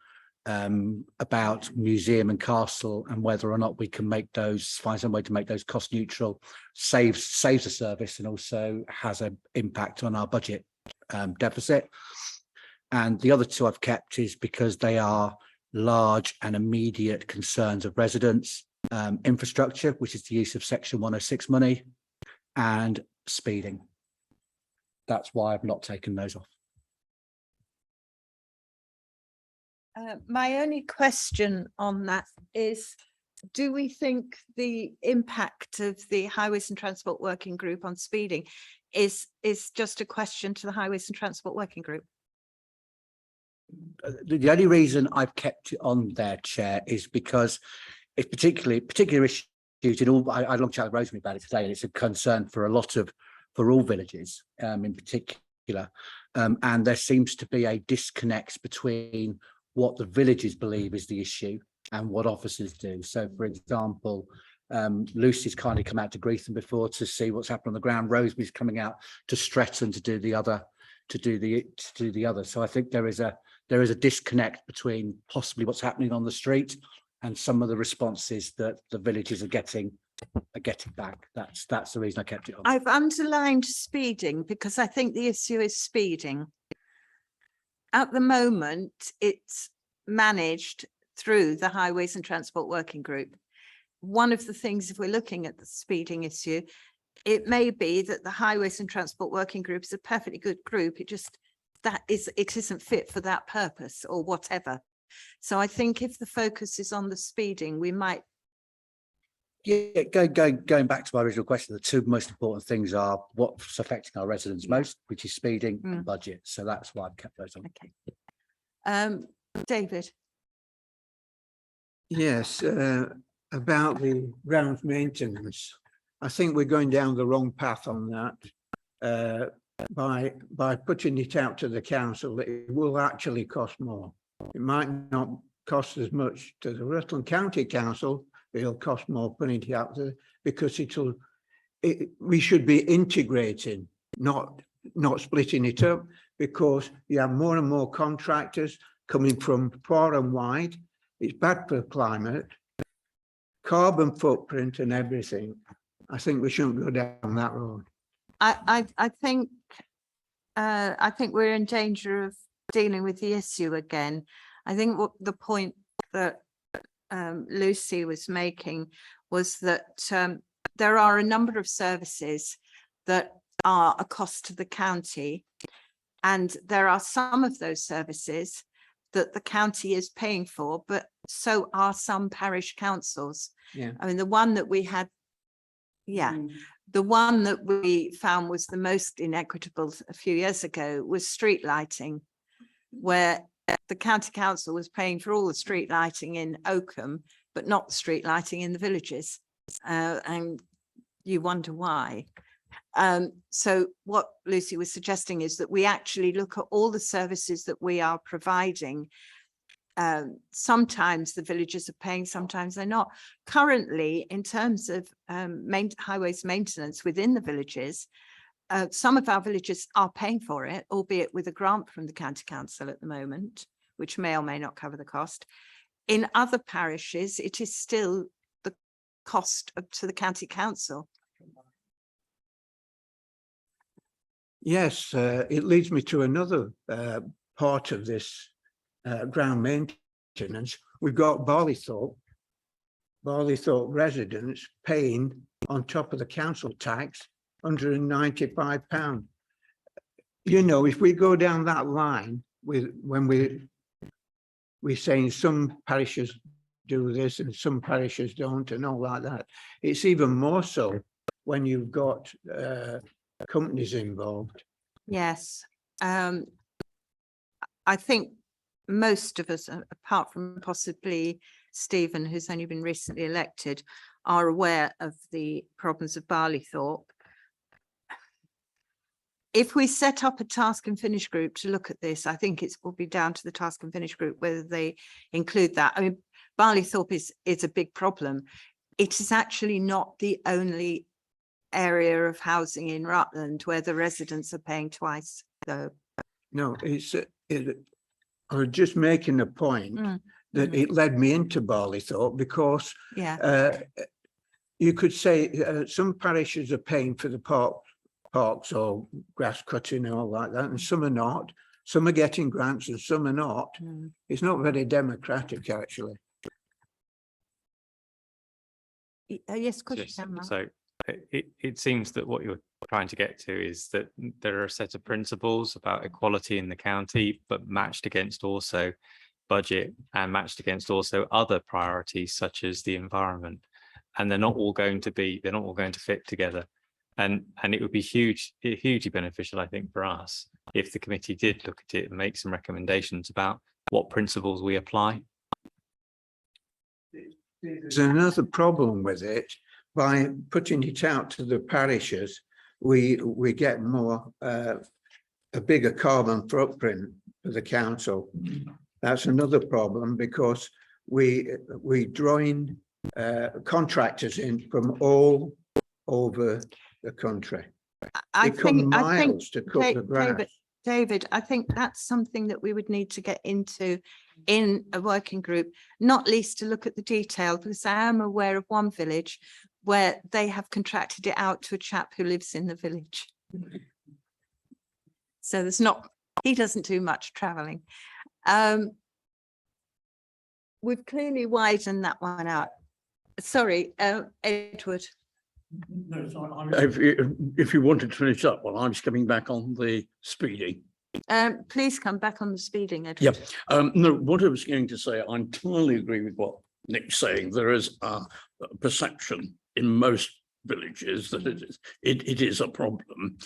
about museum and castle, and whether or not we can find some way to make those cost neutral, saves the service and also has an impact on our budget deficit. And the other 2 I've kept is because they are large and immediate concerns of residents: infrastructure, which is the use of Section 106 money, and speeding. That's why I've not taken those off. My only question on that is, do we think the impact of the Highways and Transport Working Group on speeding is just a question to the Highways and Transport Working Group? the only reason I've kept it on there, Chair, is because it's particular issues in all. I had a long chat with Rosemary about it today, and it's a concern for all villages, in particular. And there seems to be a disconnect between what the villages believe is the issue and what officers do. So, for example, Lucy's kindly come out to Greetham before to see what's happened on the ground. Rosemary's coming out to Stretton to do the other. So I think there is a disconnect between possibly what's happening on the street and some of the responses that the villages are getting back. That's the reason I kept it on. I've underlined speeding because I think the issue is speeding. At the moment, it's managed through the Highways and Transport Working Group. One of the things, if we're looking at the speeding issue, it may be that the Highways and Transport Working Group is a perfectly good group. It isn't fit for that purpose or whatever. So I think if the focus is on the speeding, we might. Yeah, going back to my original question, the two most important things are what's affecting our residents most, which is speeding and budget. So that's why I've kept those on. Okay. David. Yes, about the grounds maintenance. I think we're going down the wrong path on that. By putting it out to the council, it will actually cost more. It might not cost as much to the Rutland County Council, but it'll cost more putting it out there because we should be integrating, not splitting it up, because you have more and more contractors coming from far and wide. It's bad for the climate, carbon footprint and everything. I think we shouldn't go down that road. I think we're in danger of dealing with the issue again. I think what the point that Lucy was making was that there are a number of services that are a cost to the county, and there are some of those services that the county is paying for, but so are some parish councils. Yeah. I mean, the one that we had, the one that we found was the most inequitable a few years ago was street lighting, where the county council was paying for all the street lighting in Oakham, but not the street lighting in the villages. And you wonder why. So what Lucy was suggesting is that we actually look at all the services that we are providing. Sometimes the villages are paying, sometimes they're not. Currently, in terms of highways maintenance within the villages, some of our villages are paying for it, albeit with a grant from the county council at the moment, which may or may not cover the cost. In other parishes, it is still the cost to the county council. Yes, it leads me to another part of this ground maintenance. We've got Barleythorpe residents paying on top of the council tax £195. You know, if we go down that line when we're saying some parishes do this and some parishes don't and all like that, it's even more so when you've got companies involved. Yes. I think most of us, apart from possibly Stephen, who's only been recently elected, are aware of the problems of Barleythorpe. If we set up a task and finish group to look at this, I think it will be down to the task and finish group whether they include that. I mean, Barleythorpe is a big problem. It is actually not the only area of housing in Rutland where the residents are paying twice, though. No, I was just making a point that it led me into Barleythorpe because you could say some parishes are paying for the parks or grass cutting and all like that, and some are not. Some are getting grants and some are not. It's not very democratic, actually. Yes, of course you Yes, can, Mark. so it seems that what you're trying to get to is that there are a set of principles about equality in the county, but matched against also budget and matched against also other priorities such as the environment. And they're not all going to fit together. And it would be hugely beneficial, I think, for us if the committee did look at it and make some recommendations about what principles we apply. There's another problem with it. By putting it out to the parishes, we get more a bigger carbon footprint for the council. That's another problem, because we draw in contractors in from all over the country. I They come think, miles to cut the grass. David, I think that's something that we would need to get into in a working group, not least to look at the detail, because I am aware of one village where they have contracted it out to a chap who lives in the village. So he doesn't do much traveling. We've clearly widened that one out. Sorry, Edward. No, if you wanted to finish up, well, I was coming back on the speeding. Please come back on the speeding, Edward. Yep. No, what I was going to say, I entirely agree with what Nick's saying. There is a perception in most villages that it is a problem.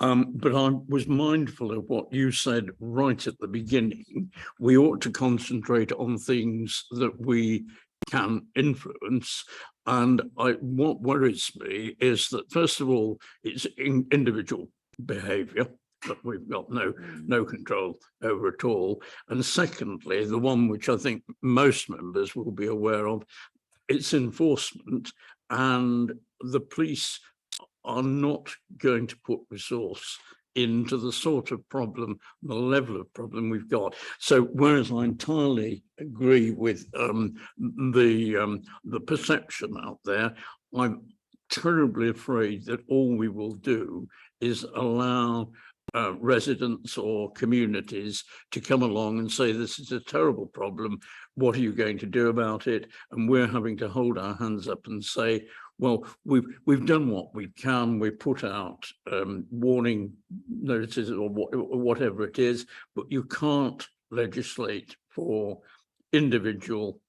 But I was mindful of what you said right at the beginning. We ought to concentrate on things that we can influence. And what worries me is that, first of all, it's individual behaviour that we've got no control over at all. And secondly, the one which I think most members will be aware of, it's enforcement, and the police are not going to put resource into the sort of problem, the level of problem we've got. So whereas I entirely agree with the perception out there, I'm terribly afraid that all we will do is allow residents or communities to come along and say, this is a terrible problem, what are you going to do about it? And we're having to hold our hands up and say, well, we've done what we can. We put out warning notices or whatever it is, but you can't legislate for individual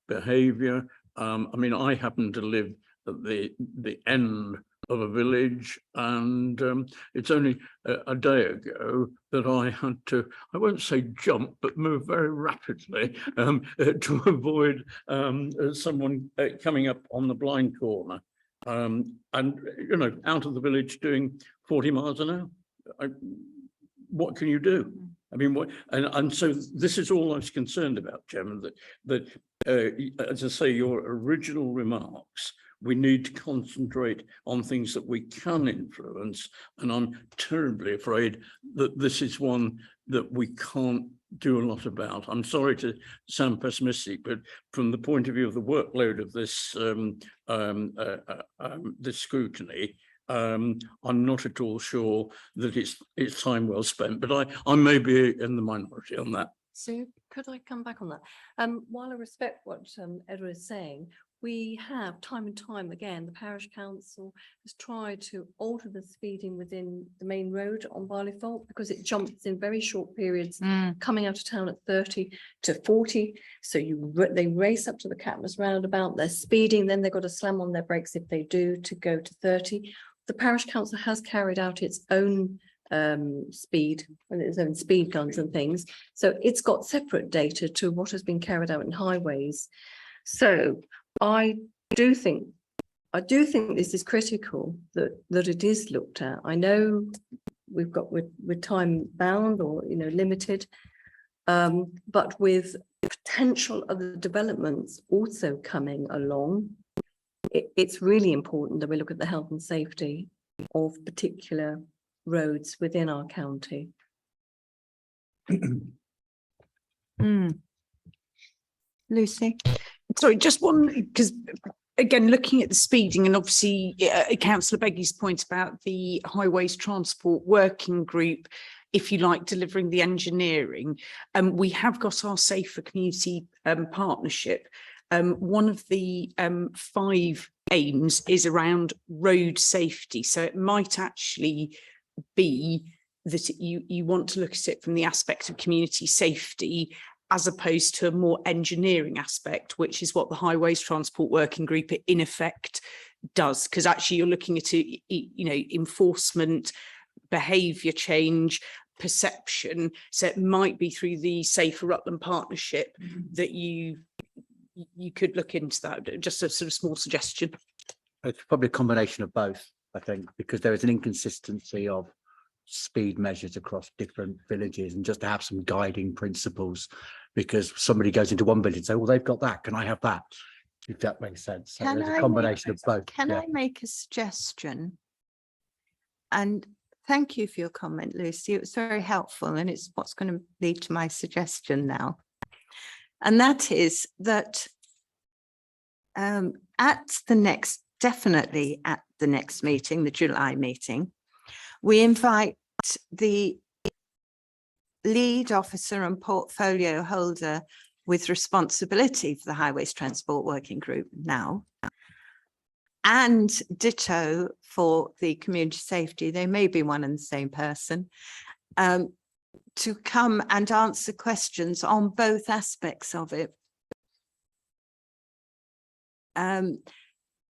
behaviour. I mean, I happen to live at the end of a village, and it's only a day ago that I had to, I won't say jump, but move very rapidly to avoid someone coming up on the blind corner, and you know, out of the village doing 40 miles an hour. What can you do? I mean, what? And so this is all I was concerned about, Chairman, that as I say, your original remarks, we need to concentrate on things that we can influence. And I'm terribly afraid that this is one that we can't do a lot about. I'm sorry to sound pessimistic, but from the point of view of the workload of this this scrutiny, I'm not at all sure that it's time well spent, but I may be in the minority on that. So could I come back on that? While I respect what Edward is saying, we have time and time again, the parish council has tried to alter the speeding within the main road on Barley Fault because it jumps in very short periods, coming out of town at 30 to 40. So they race up to the Catmas roundabout, they're speeding, then they've got to slam on their brakes if they do to go to 30. The parish council has carried out its own speed and its own speed guns and things. So it's got separate data to what has been carried out in highways. So I do think this is critical that it is looked at. I know we're time bound or limited, but with potential other developments also coming along, it's really important that we look at the health and safety of particular roads within our county. Lucy? Sorry, just one, because again, looking at the speeding and obviously Councillor Beggy's point about the Highways Transport Working Group, if you like, delivering the engineering, we have got our Safer Community Partnership. One of the 5 aims is around road safety. So it might actually be that you want to look at it from the aspect of community safety as opposed to a more engineering aspect, which is what the Highways Transport Working Group in effect does, because actually you're looking at enforcement, behaviour change, perception. So it might be through the Safer Rutland Partnership that you could look into that. Just a sort of small suggestion. It's probably a combination of both, I think, because there is an inconsistency of speed measures across different villages, and just to have some guiding principles, because somebody goes into one village and say, well, they've got that, can I have that? If that makes sense. So Can there's I a make- combination of both. Can yeah. I make a suggestion? And thank you for your comment, Lucy. It was very helpful, and it's what's going to lead to my suggestion now. And that is that definitely at the next meeting, the July meeting, we invite the lead officer and portfolio holder with responsibility for the Highways Transport Working Group now, and ditto for the community safety, they may be one and the same person, to come and answer questions on both aspects of it,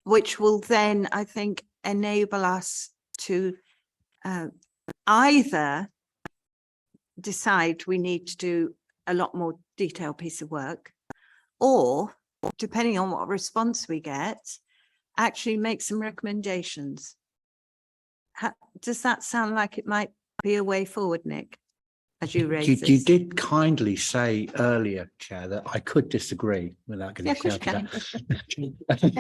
which will then, I think, enable us to either decide we need to do a lot more detailed piece of work, or depending on what response we get, actually make some recommendations. Does that sound like it might be a way forward, Nick, as you raise You this? did kindly say earlier, Chair, that I could disagree without getting Yeah, of course you shouted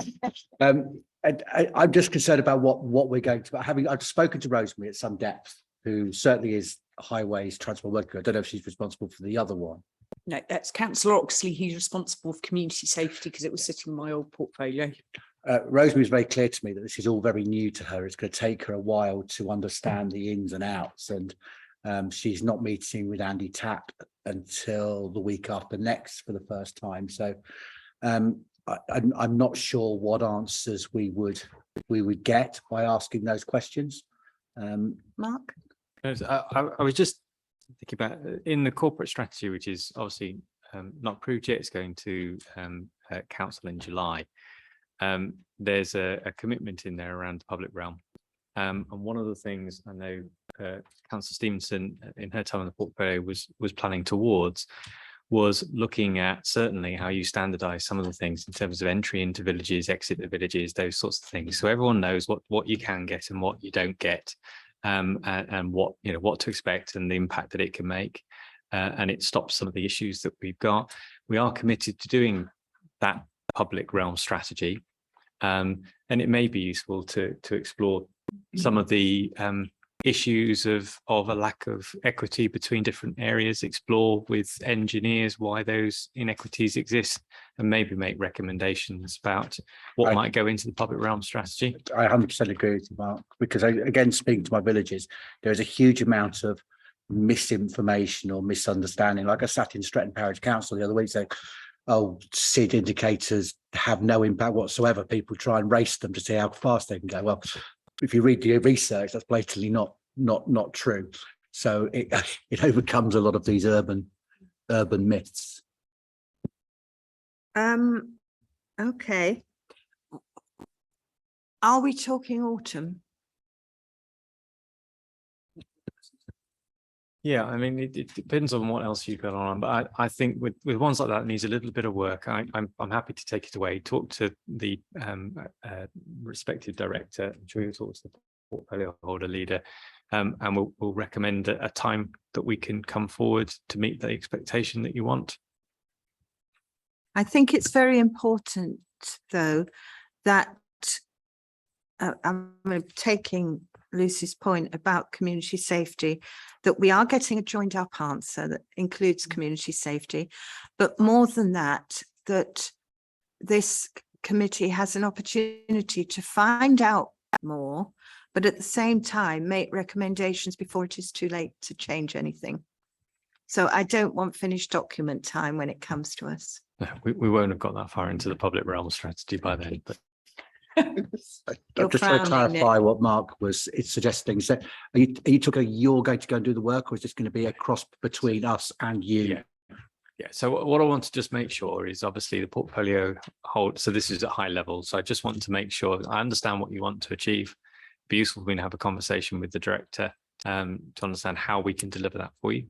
at. I'm just concerned about what we're going to, I've spoken to Rosemary at some depth, who certainly is Highways Transport Working Group. I don't know if she's responsible for the other one. No, that's Councillor Oxley. He's responsible for community safety because it was sitting in my old portfolio. Rosemary is very clear to me that this is all very new to her. It's going to take her a while to understand the ins and outs, and she's not meeting with Andy Tapp until the week after next for the first time. So I'm not sure what answers we would get by asking those questions. Mark? I was just thinking about in the corporate strategy, which is obviously not approved yet. It's going to council in July. There's a commitment in there around the public realm. And one of the things I know Councillor Stevenson in her time in the portfolio was planning towards was looking at certainly how you standardize some of the things in terms of entry into villages, exit the villages, those sorts of things. So everyone knows what you can get and what you don't get, and what to expect and the impact that it can make. And it stops some of the issues that we've got. We are committed to doing that public realm strategy. And it may be useful to explore some of the issues of a lack of equity between different areas, explore with engineers why those inequities exist, and maybe make recommendations about what might go into the public realm strategy. I 100% agree with you, Mark, because again, speaking to my villages, there is a huge amount of misinformation or misunderstanding. Like I sat in Stretton Parish Council the other week saying, oh, SID indicators have no impact whatsoever. People try and race them to see how fast they can go. Well, if you read the research, that's blatantly not true. So it overcomes a lot of these urban myths. Okay. Are we talking autumn? Yeah, I mean, it depends on what else you've got on, but I think with ones like that, it needs a little bit of work. I'm happy to take it away, talk to the respective director. I'm sure you'll talk to the portfolio holder leader, and we'll recommend a time that we can come forward to meet the expectation that you want. I think it's very important, though, that I'm taking Lucy's point about community safety, that we are getting a joined up answer that includes community safety, but more than that, that this committee has an opportunity to find out more, but at the same time make recommendations before it is too late to change anything. So I don't want finished document time when it comes to us. No, we won't have got that far into the public realm strategy by then, but I'm just trying to clarify what Mark was suggesting. So are you talking you're going to go and do the work, or is this going to be a cross between us and you? yeah. So what I want to just make sure is obviously the portfolio hold. So this is at high level. So I just want to make sure that I understand what you want to achieve. It'd be useful for me to have a conversation with the director to understand how we can deliver that for you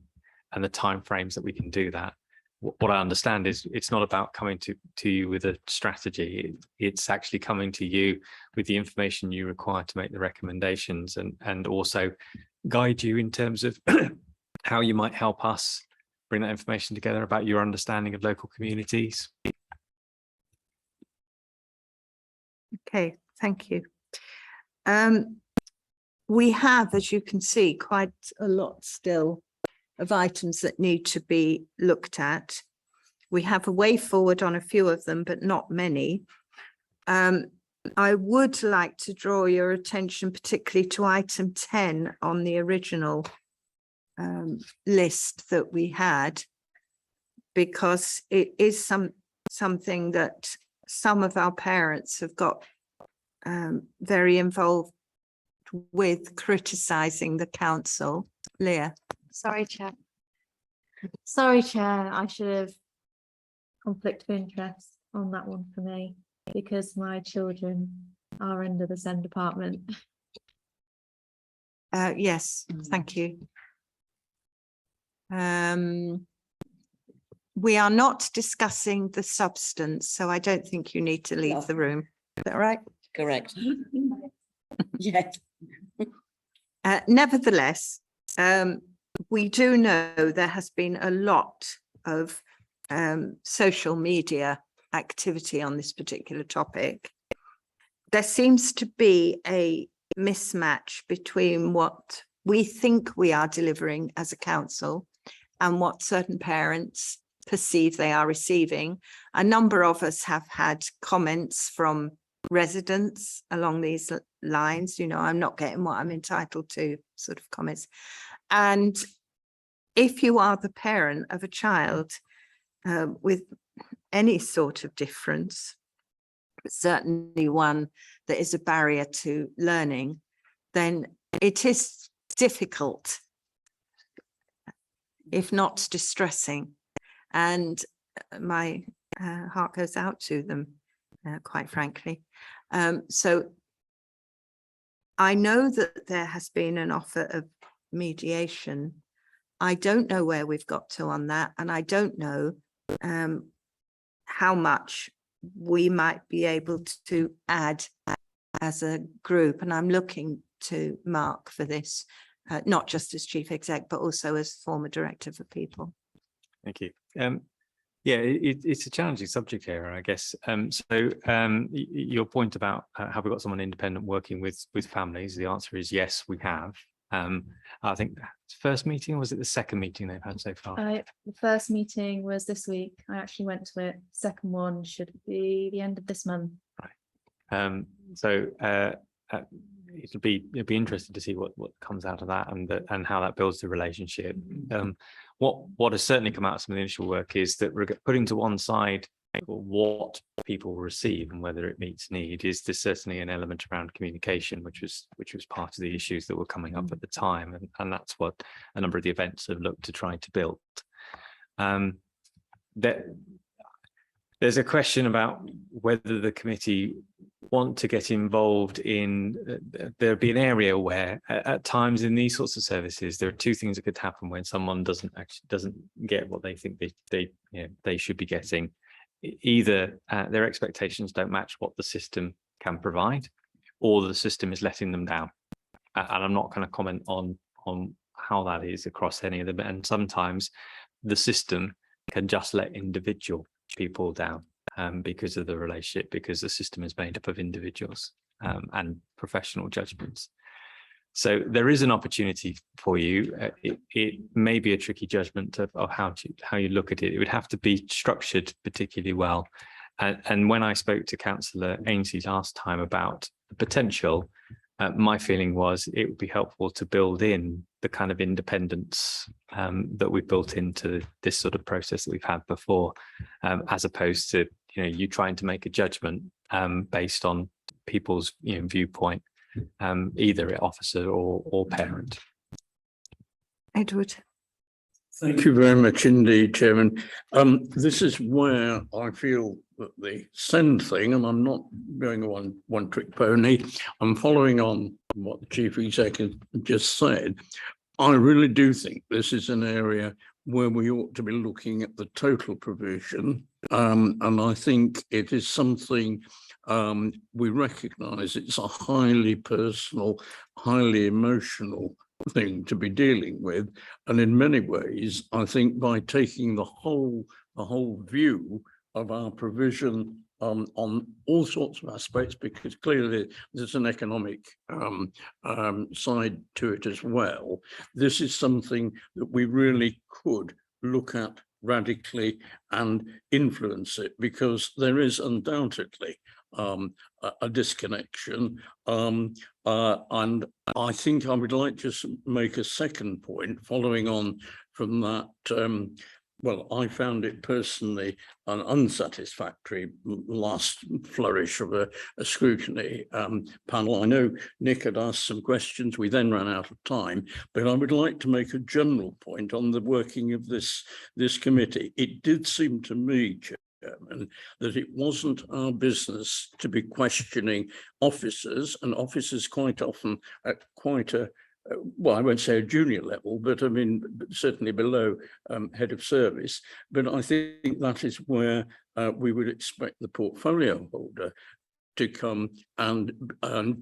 and the timeframes that we can do that. What I understand is it's not about coming to you with a strategy. It's actually coming to you with the information you require to make the recommendations and also guide you in terms of how you might help us bring that information together about your understanding of local communities. Okay, thank you. We have, as you can see, quite a lot still of items that need to be looked at. We have a way forward on a few of them, but not many. I would like to draw your attention particularly to item 10 on the original list that we had, because it is something that some of our parents have got very involved with, criticising the council. Leah. Sorry, Chair. Sorry, Chair. I should have conflict of interest on that one for me because my children are under the same department. Yes, thank you. We are not discussing the substance, so I don't think you need to leave the room. Is that right? Correct. Yes. Nevertheless, we do know there has been a lot of social media activity on this particular topic. There seems to be a mismatch between what we think we are delivering as a council and what certain parents perceive they are receiving. A number of us have had comments from residents along these lines, you know, I'm not getting what I'm entitled to, sort of comments. And if you are the parent of a child with any sort of difference, certainly one that is a barrier to learning, then it is difficult, if not distressing. And my heart goes out to them, quite frankly. So I know that there has been an offer of mediation. I don't know where we've got to on that, and I don't know how much we might be able to add as a group. And I'm looking to Mark for this, not just as chief exec, but also as former director for people. Thank you. Yeah, it's a challenging subject here, I guess. Your point about have we got someone independent working with families? The answer is yes, we have. I think first meeting, was it the second meeting they've had so far? The first meeting was this week. I actually went to it. Second one should be the end of this month. Right. It'll be interesting to see what comes out of that and how that builds the relationship. What has certainly come out of some of the initial work is that we're putting to one side what people receive and whether it meets need. Is there's certainly an element around communication, which was part of the issues that were coming up at the time, and that's what a number of the events have looked to try to build. There's a question about whether the committee want to get involved in, there'd be an area where at times in these sorts of services, there are two things that could happen when someone doesn't get what they think they should be getting. Either their expectations don't match what the system can provide, or the system is letting them down. And I'm not going to comment on how that is across any of them. And sometimes the system can just let individual people down because of the relationship, because the system is made up of individuals and professional judgments. So there is an opportunity for you. It may be a tricky judgment of how you look at it. It would have to be structured particularly well. And when I spoke to Councillor Ainsley last time about the potential, my feeling was it would be helpful to build in the kind of independence that we've built into this sort of process that we've had before, as opposed to you trying to make a judgment based on people's viewpoint, either officer or parent. Edward. Thank you very much indeed, Chairman. This is where I feel that the SEND thing, and I'm not going one trick pony, I'm following on what the chief executive just said, I really do think this is an area where we ought to be looking at the total provision. And I think it is something we recognise it's a highly personal, highly emotional thing to be dealing with. And in many ways, I think by taking the whole view of our provision on all sorts of aspects, because clearly there's an economic side to it as well. This is something that we really could look at radically and influence it, because there is undoubtedly a disconnection. And I think I would like to make a second point following on from that. Well, I found it personally an unsatisfactory last flourish of a scrutiny panel. I know Nick had asked some questions. We then ran out of time, but I would like to make a general point on the working of this committee. It did seem to me, Chairman, that it wasn't our business to be questioning officers, and officers quite often at quite a well, I won't say a junior level, but I mean, certainly below head of service. But I think that is where we would expect the portfolio holder to come and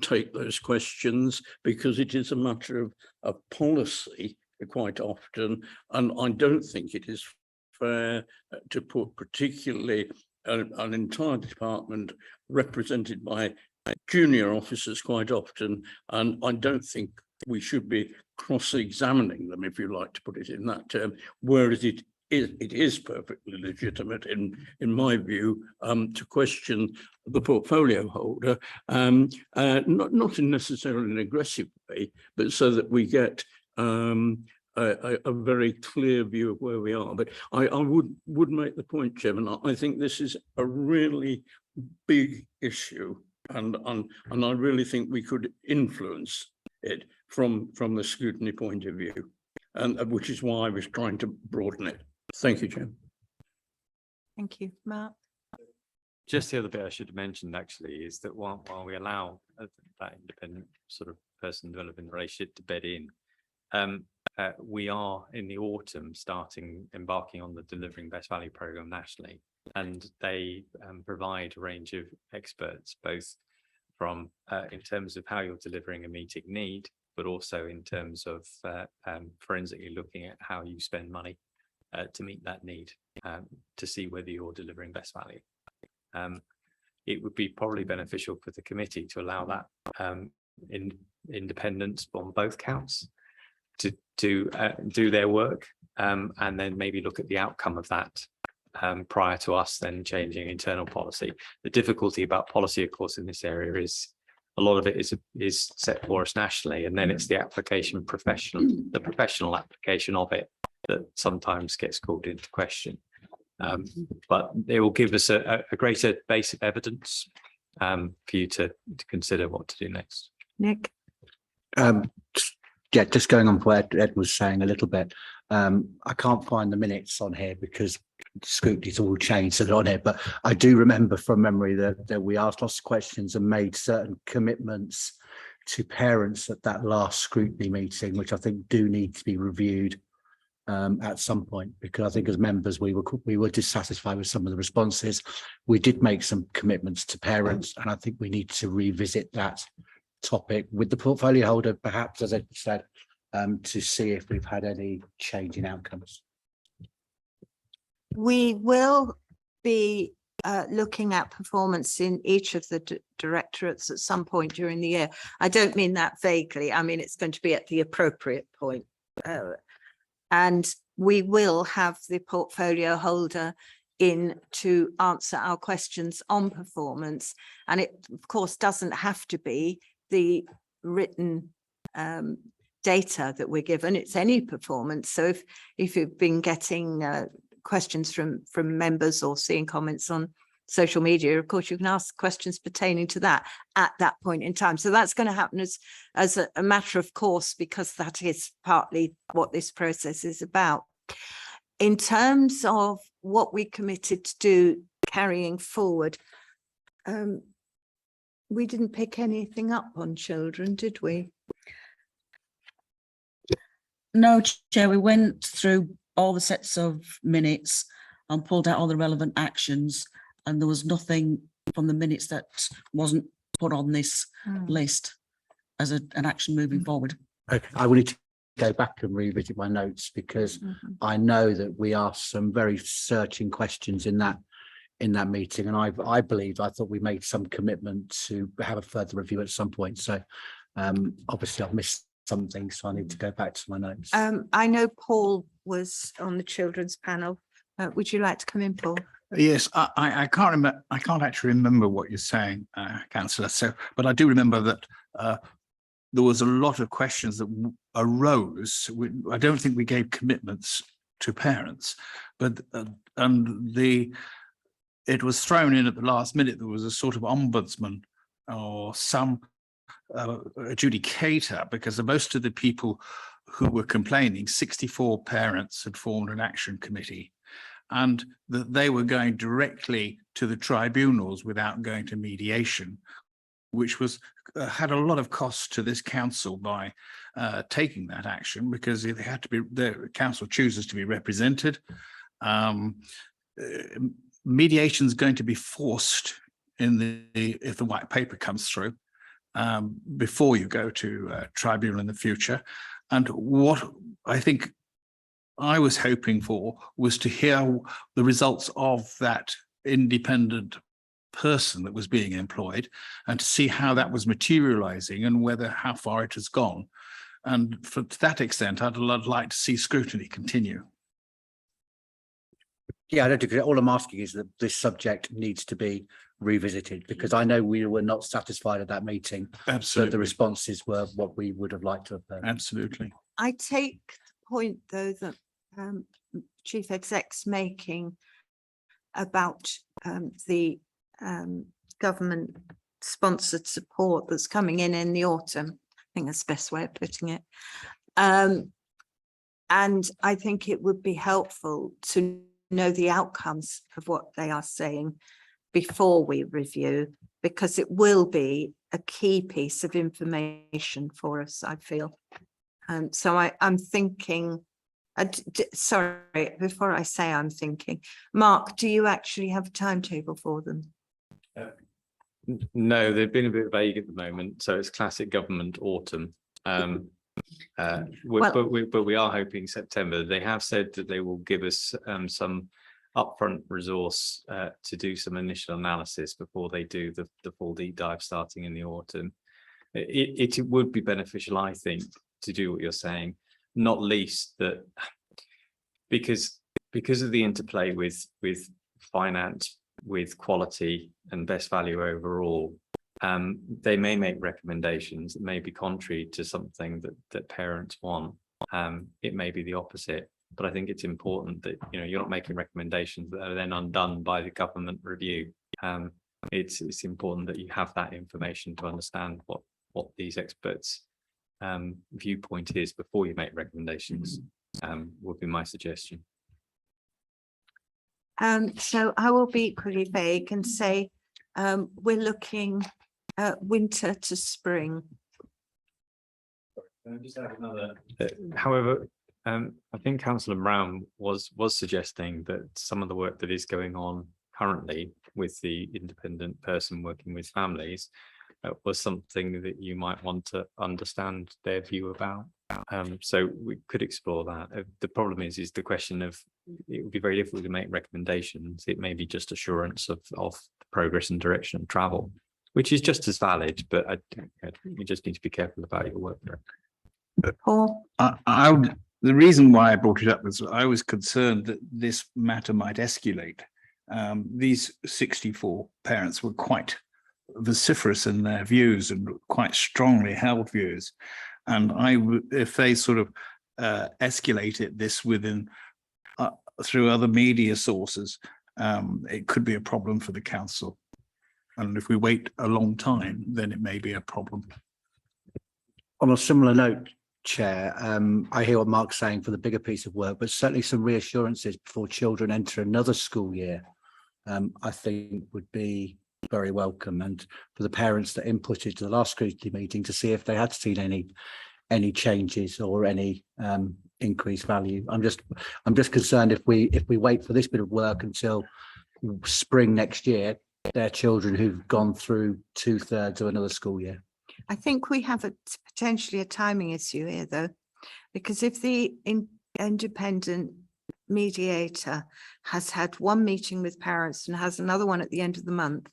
take those questions, because it is a matter of policy quite often. And I don't think it is fair to put particularly an entire department represented by junior officers quite often. And I don't think we should be cross-examining them, if you like to put it in that term, whereas it is perfectly legitimate, in my view, to question the portfolio holder, not in necessarily an aggressive way, but so that we get a very clear view of where we are. But I would make the point, Chairman, I think this is a really big issue, and I really think we could influence it from the scrutiny point of view, and which is why I was trying to broaden it. Thank you, Chair. Thank you, Mark. Just the other bit I should have mentioned actually is that while we allow that independent sort of person developing the relationship to bed in, we are in the autumn embarking on the Delivering Best Value program nationally, and they provide a range of experts, both from in terms of how you're delivering a meeting need, but also in terms of forensically looking at how you spend money to meet that need, to see whether you're delivering best value. It would be probably beneficial for the committee to allow that independence on both counts to do their work, and then maybe look at the outcome of that prior to us then changing internal policy. The difficulty about policy, of course, in this area is a lot of it is set for us nationally, and then it's the professional application of it that sometimes gets called into question. But it will give us a greater base of evidence for you to consider what to do next. Nick? Yeah, just going on what Ed was saying a little bit. I can't find the minutes on here because scrutiny's all changed, so they're on here. But I do remember from memory that we asked lots of questions and made certain commitments to parents at that last scrutiny meeting, which I think do need to be reviewed at some point, because I think as members we were dissatisfied with some of the responses. We did make some commitments to parents, and I think we need to revisit that topic with the portfolio holder, perhaps, as I said, to see if we've had any change in outcomes. We will be looking at performance in each of the directorates at some point during the year. I don't mean that vaguely. I mean, it's going to be at the appropriate point. And we will have the portfolio holder in to answer our questions on performance. And it, of course, doesn't have to be the written data that we're given. It's any performance. So if you've been getting questions from members or seeing comments on social media, of course you can ask questions pertaining to that at that point in time. So that's going to happen as a matter of course, because that is partly what this process is about. In terms of what we committed to do carrying forward, we didn't pick anything up on children, did we? No, Chair, we went through all the sets of minutes and pulled out all the relevant actions, and there was nothing from the minutes that wasn't put on this list as an action moving forward. Okay, I will need to go back and revisit my notes because I know that we asked some very searching questions in that meeting, and I thought we made some commitment to have a further review at some point. So obviously I've missed something, so I need to go back to my notes. I know Paul was on the children's panel. Would you like to come in, Paul? Yes, I can't remember. I can't actually remember what you're saying, Councillor. So, but I do remember that there was a lot of questions that arose. I don't think we gave commitments to parents, but it was thrown in at the last minute. There was a sort of ombudsman or some adjudicator, because most of the people who were complaining, 64 parents had formed an action committee, and that they were going directly to the tribunals without going to mediation, which was had a lot of cost to this council by taking that action, because it had to be, the council chooses to be represented. Mediation is going to be forced in if the white paper comes through before you go to tribunal in the future. And what I think I was hoping for was to hear the results of that independent person that was being employed, and to see how that was materializing and how far it has gone. And to that extent, I'd like to see scrutiny continue. Yeah, I don't agree. All I'm asking is that this subject needs to be revisited, because I know we were not satisfied at that meeting. Absolutely. So the responses were what we would have liked to have heard. Absolutely. I take the point, though, that Chief Exec's making about the government sponsored support that's coming in the autumn. I think that's the best way of putting it. And I think it would be helpful to know the outcomes of what they are saying before we review, because it will be a key piece of information for us, I feel. So I'm thinking, sorry, before I say I'm thinking, Mark, do you actually have a timetable for them? No, they've been a bit vague at the moment, so it's classic government autumn. But we are hoping September. They have said that they will give us some upfront resource to do some initial analysis before they do the full deep dive starting in the autumn. It would be beneficial, I think, to do what you're saying, not least that because of the interplay with finance, with quality and best value overall. They may make recommendations that may be contrary to something that parents want. It may be the opposite, but I think it's important that you're not making recommendations that are then undone by the government review. It's important that you have that information to understand what these experts' viewpoint is before you make recommendations. Would be my suggestion. So I will be equally vague and say we're looking winter to spring. However, I think Councillor Brown was suggesting that some of the work that is going on currently with the independent person working with families was something that you might want to understand their view about. So we could explore that. The problem is the question of, it would be very difficult to make recommendations. It may be just assurance of progress and direction of travel, which is just as valid, but you just need to be careful about your work. Paul? The reason why I brought it up was I was concerned that this matter might escalate. These 64 parents were quite vociferous in their views and quite strongly held views. And if they sort of escalated this within through other media sources, it could be a problem for the council. And if we wait a long time, then it may be a problem. On a similar note, Chair, I hear what Mark's saying for the bigger piece of work, but certainly some reassurances before children enter another school year, I think would be very welcome, and for the parents that inputted to the last scrutiny meeting to see if they had seen any changes or any increased value. I'm just concerned if we wait for this bit of work until spring next year, their children who've gone through 2/3 of another school year. I think we have potentially a timing issue here, though, because if the independent mediator has had one meeting with parents and has another one at the end of the month,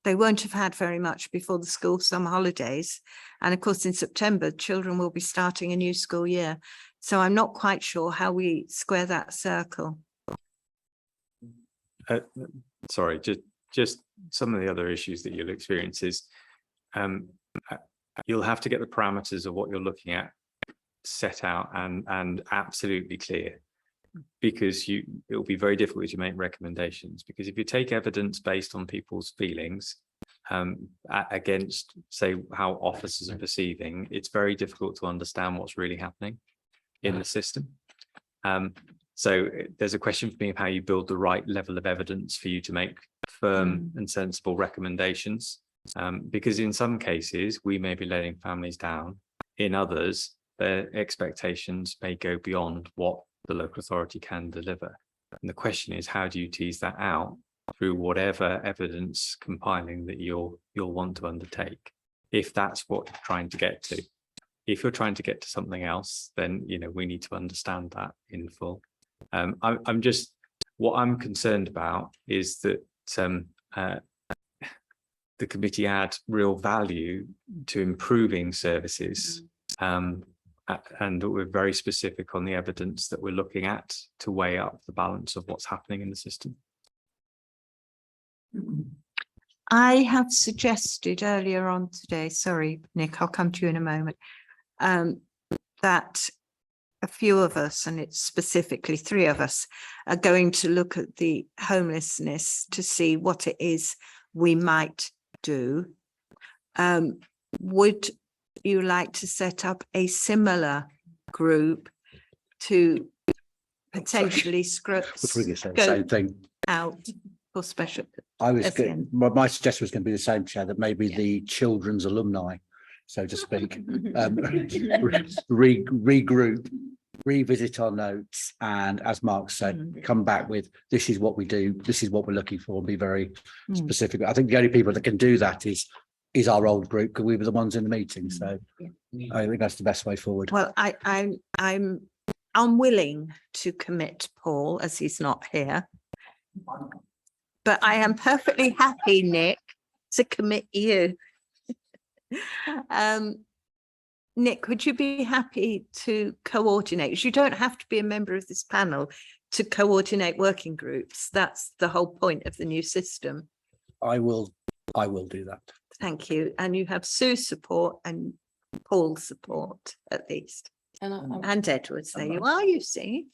they won't have had very much before the school summer holidays. And of course, in September, children will be starting a new school year. So I'm not quite sure how we square that circle. Sorry, just some of the other issues that you'll experience is you'll have to get the parameters of what you're looking at set out and absolutely clear, because it'll be very difficult to make recommendations, because if you take evidence based on people's feelings against, say, how officers are perceiving, it's very difficult to understand what's really happening in the system. So there's a question for me of how you build the right level of evidence for you to make firm and sensible recommendations. Because in some cases, we may be letting families down. In others, their expectations may go beyond what the local authority can deliver. And the question is, how do you tease that out through whatever evidence compiling that you'll want to undertake, if that's what you're trying to get to. If you're trying to get to something else, then we need to understand that in full. I'm just, what I'm concerned about is that the committee add real value to improving services, and that we're very specific on the evidence that we're looking at to weigh up the balance of what's happening in the system. I have suggested earlier on today, sorry, Nick, I'll come to you in a moment, that a few of us, and it's specifically 3 of us, are going to look at the homelessness to see what it is we might do. Would you like to set up a similar group to potentially scope Same thing. out for special? My suggestion was going to be the same, Chair, that maybe the children's alumni, so to speak, regroup, revisit our notes, and as Mark said, come back with, this is what we do, this is what we're looking for, and be very specific. I think the only people that can do that is our old group, because we were the ones in the meeting. So I think that's the best way forward. Well, I'm unwilling to commit Paul, as he's not here, but I am perfectly happy, Nick, to commit you. Nick, would you be happy to coordinate? You don't have to be a member of this panel to coordinate working groups. That's the whole point of the new system. I will do that. Thank you. And you have Sue's support and Paul's support, at least. And Edward's. There you are, you see.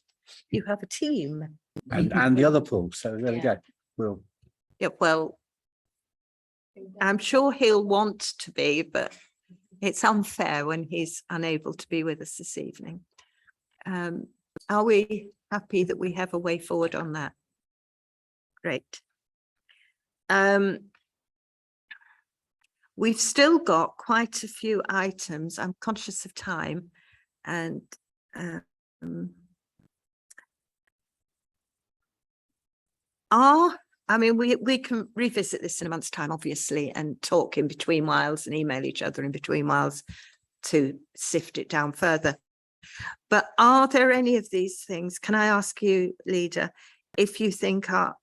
You have a team. And the other Paul. So there we go. Yeah, well, I'm sure he'll want to be, but it's unfair when he's unable to be with us this evening. Are we happy that we have a way forward on that? Great. We've still got quite a few items. I'm conscious of time, and we can revisit this in a month's time, obviously, and talk in between whiles and email each other in between whiles to sift it down further. But are there any of these things? Can I ask you, Leader, if you think are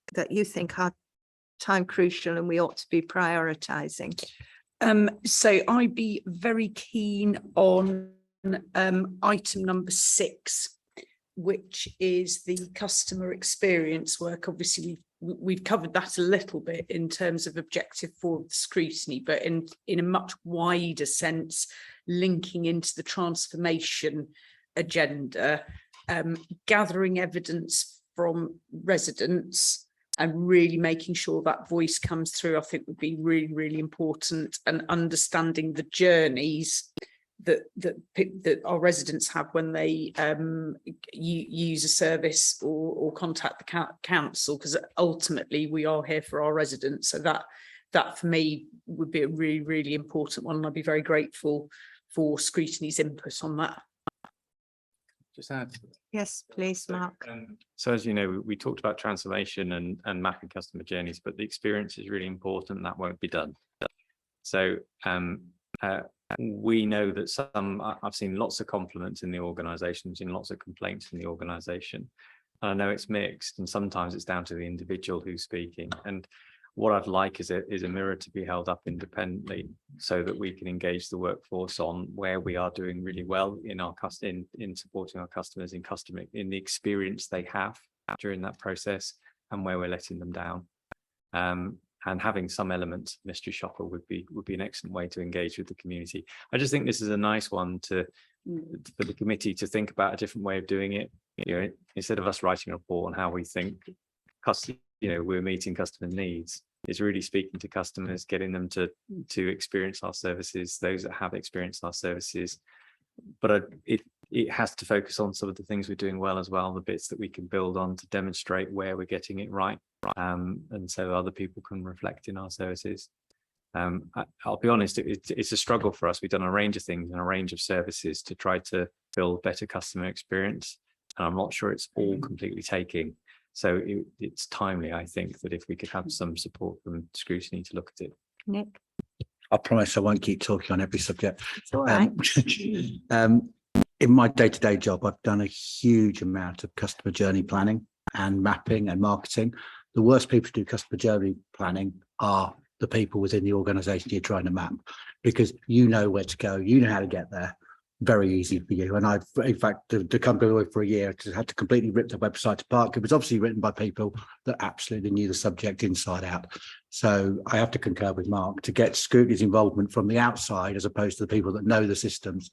time crucial and we ought to be prioritising? So I'd be very keen on item number 6, which is the customer experience work. Obviously, we've covered that a little bit in terms of objective 4 of the scrutiny, but in a much wider sense, linking into the transformation agenda, gathering evidence from residents and really making sure that voice comes through, I think would be really, really important, and understanding the journeys that our residents have when they use a service or contact the council, because ultimately we are here for our residents. So that for me would be a really, really important one. And I'd be very grateful for Scrutiny's input on that. Just add. Yes, please, Mark. So as you know, we talked about transformation and mapping customer journeys, but the experience is really important and that won't be done. So we know that I've seen lots of compliments in the organisation, seen lots of complaints in the organisation. And I know it's mixed and sometimes it's down to the individual who's speaking. And what I'd like is a mirror to be held up independently so that we can engage the workforce on where we are doing really well in our in supporting our customers in the experience they have during that process and where we're letting them down. And having some elements of mystery shopper would be an excellent way to engage with the community. I just think this is a nice one for the committee to think about a different way of doing it. You know, instead of us writing a report on how we think we're meeting customer needs, is really speaking to customers, getting them to experience our services, those that have experienced our services. But it has to focus on some of the things we're doing well as well, the bits that we can build on to demonstrate where we're getting it right, and so other people can reflect in our services. I'll be honest, it's a struggle for us. We've done a range of things and a range of services to try to build better customer experience, and I'm not sure it's all completely taking. So it's timely, I think, that if we could have some support from Scrutiny to look at it. Nick. I promise I won't keep talking on every subject. It's all right. In my day-to-day job, I've done a huge amount of customer journey planning and mapping and marketing. The worst people to do customer journey planning are the people within the organisation you're trying to map, because you know where to go, you know how to get there. Very easy for you. And I've, in fact, the company I worked for a year had to completely rip the website apart. It was obviously written by people that absolutely knew the subject inside out. So I have to concur with Mark, to get Scrutiny's involvement from the outside as opposed to the people that know the systems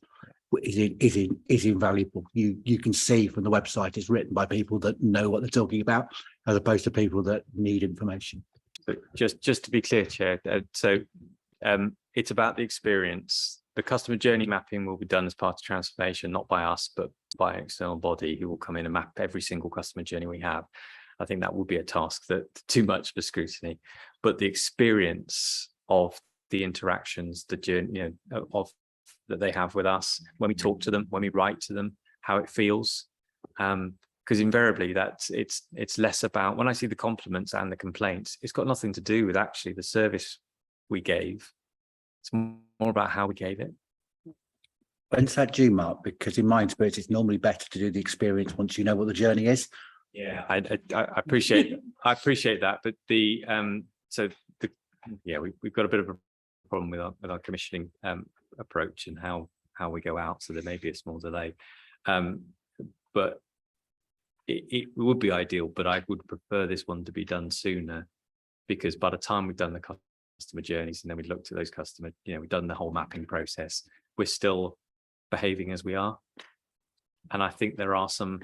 is invaluable. You can see from the website it's written by people that know what they're talking about, as opposed to people that need information. But just to be clear, Chair, it's about the experience. The customer journey mapping will be done as part of transformation, not by us, but by an external body who will come in and map every single customer journey we have. I think that will be a task that's too much for Scrutiny, but the experience of the interactions, the journey, that they have with us, when we talk to them, when we write to them, how it feels. Because invariably it's less about, when I see the compliments and the complaints, it's got nothing to do with actually the service we gave. It's more about how we gave it. When's that due, Mark? Because in my experience, it's normally better to do the experience once you know what the journey is. Yeah, I appreciate that, but we've got a bit of a problem with our commissioning approach and how we go out, so there may be a small delay, but it would be ideal, but I would prefer this one to be done sooner, because by the time we've done the customer journeys and then we looked at those customer, we've done the whole mapping process, we're still behaving as we are. And I think there are some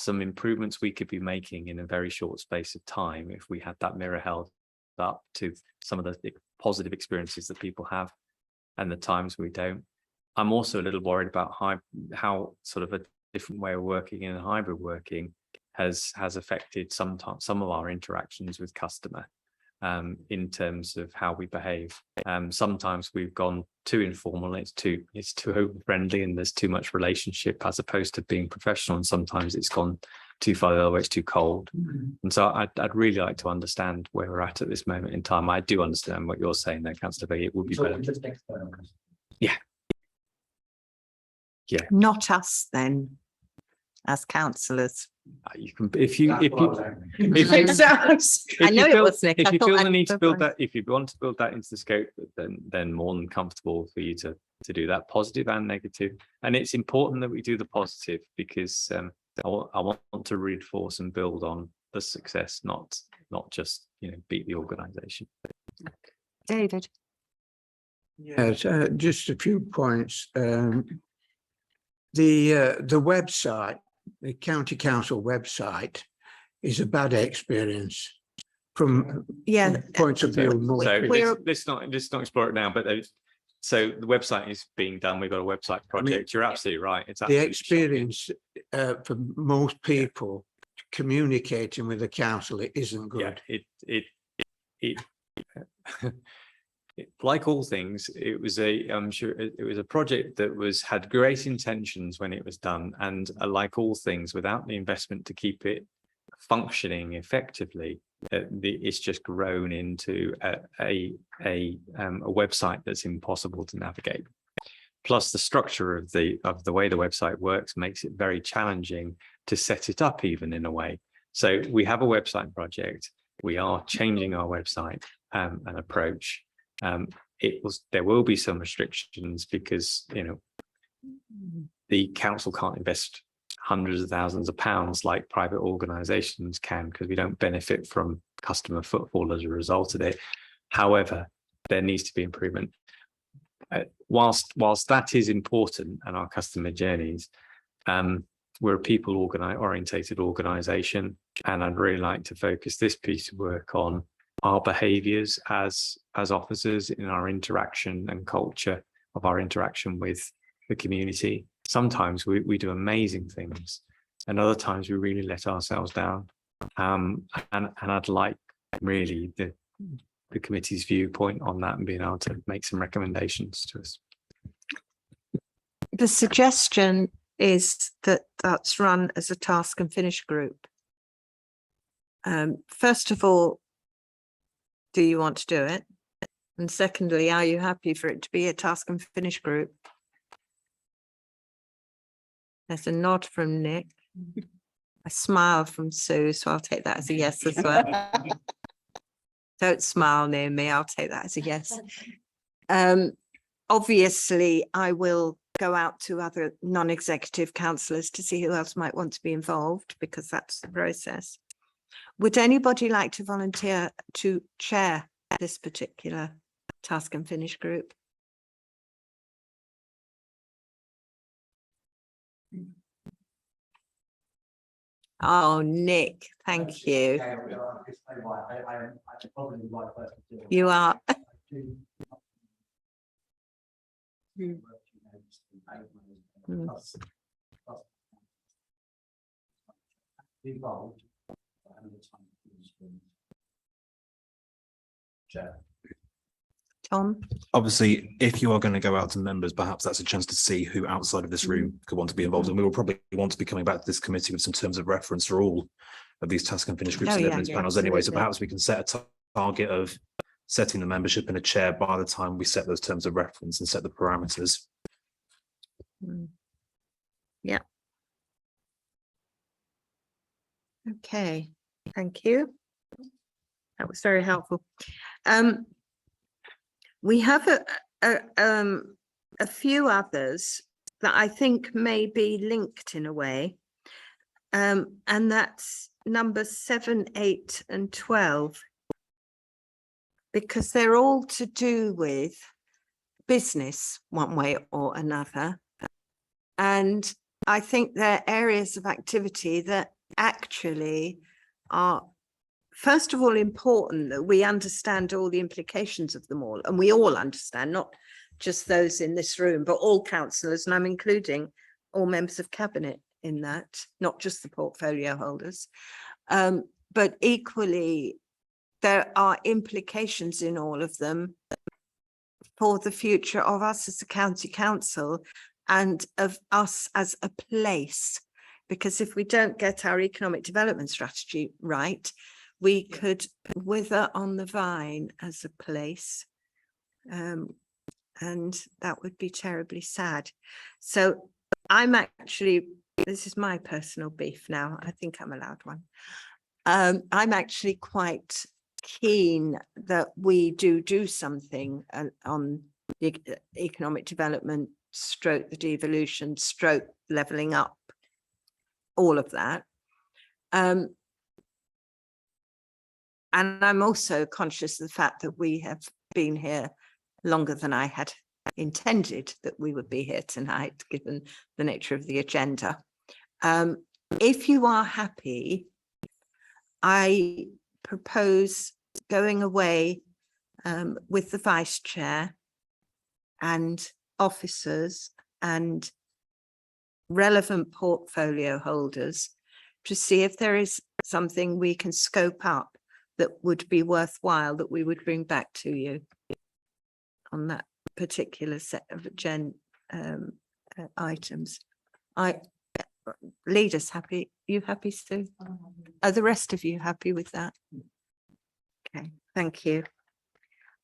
improvements we could be making in a very short space of time if we had that mirror held up to some of the positive experiences that people have and the times we don't. I'm also a little worried about how sort of a different way of working and hybrid working has affected some of our interactions with customer. In terms of how we behave. Sometimes we've gone too informal, it's too over friendly, and there's too much relationship as opposed to being professional, and sometimes it's gone too far the other way, it's too cold. And so I'd really like to understand where we're at this moment in time. I do understand what you're saying there, Councillor Bay. It would be better. Yeah. Not us then, as councillors. You can, if you I know it was Nick. If you feel the need to build that, if you want to build that into the scope, then more than comfortable for you to do that, positive and negative. And it's important that we do the positive, because I want to reinforce and build on the success, not just beat the organisation. David. Yes, just a few points. The website, the county council website, is a bad experience from point of view. So let's not explore it now. But so the website is being done. We've got a website project. You're absolutely right. It's the experience for most people communicating with the council. It isn't good. Yeah, like all things, it was I'm sure it was a project that had great intentions when it was done, and like all things, without the investment to keep it functioning effectively, it's just grown into a website that's impossible to navigate. Plus, the structure of the way the website works makes it very challenging to set it up, even in a way. So we have a website project. We are changing our website and approach. There will be some restrictions because, you know, the council can't invest hundreds of thousands of pounds like private organizations can, because we don't benefit from customer footfall as a result of it. However, there needs to be improvement. Whilst that is important and our customer journeys, we're a people orientated organization, and I'd really like to focus this piece of work on our behaviors as officers in our interaction and culture of our interaction with the community. Sometimes we do amazing things, and other times we really let ourselves down. And I'd like really the committee's viewpoint on that and being able to make some recommendations to us. The suggestion is that that's run as a task and finish group. First of all, do you want to do it? And secondly, are you happy for it to be a task and finish group? There's a nod from Nick, a smile from Sue, so I'll take that as a yes as well. Don't smile near me, I'll take that as a yes. Obviously, I will go out to other non-executive councillors to see who else might want to be involved, because that's the process. Would anybody like to volunteer to chair this particular task and finish group? Oh, Nick, thank you. You are. Tom? Obviously, if you are going to go out to members, perhaps that's a chance to see who outside of this room could want to be involved. And we will probably want to be coming back to this committee with some terms of reference for all of these task and finish groups Oh, and yeah, evidence yeah, panels anyway. So absolutely. perhaps we can set a target of setting the membership and a chair by the time we set those terms of reference and set the parameters. Yeah. Okay, thank you. That was very helpful. We have a few others that I think may be linked in a way. And that's number 7, 8, and 12. Because they're all to do with business one way or another. And I think they're areas of activity that actually are, first of all, important that we understand all the implications of them all. And we all understand, not just those in this room, but all councillors, and I'm including all members of cabinet in that, not just the portfolio holders. But equally, there are implications in all of them for the future of us as a county council and of us as a place. Because if we don't get our economic development strategy right, we could wither on the vine as a place. And that would be terribly sad. So I'm actually, this is my personal beef now. I think I'm allowed one. I'm actually quite keen that we do something on the economic development, stroke the devolution, stroke levelling up, all of that. And I'm also conscious of the fact that we have been here longer than I had intended that we would be here tonight, given the nature of the agenda. If you are happy, I propose going away with the vice chair and officers and relevant portfolio holders to see if there is something we can scope up that would be worthwhile that we would bring back to you on that particular set of items. Leaders happy? You happy, Sue? Are the rest of you happy with that? Okay, thank you.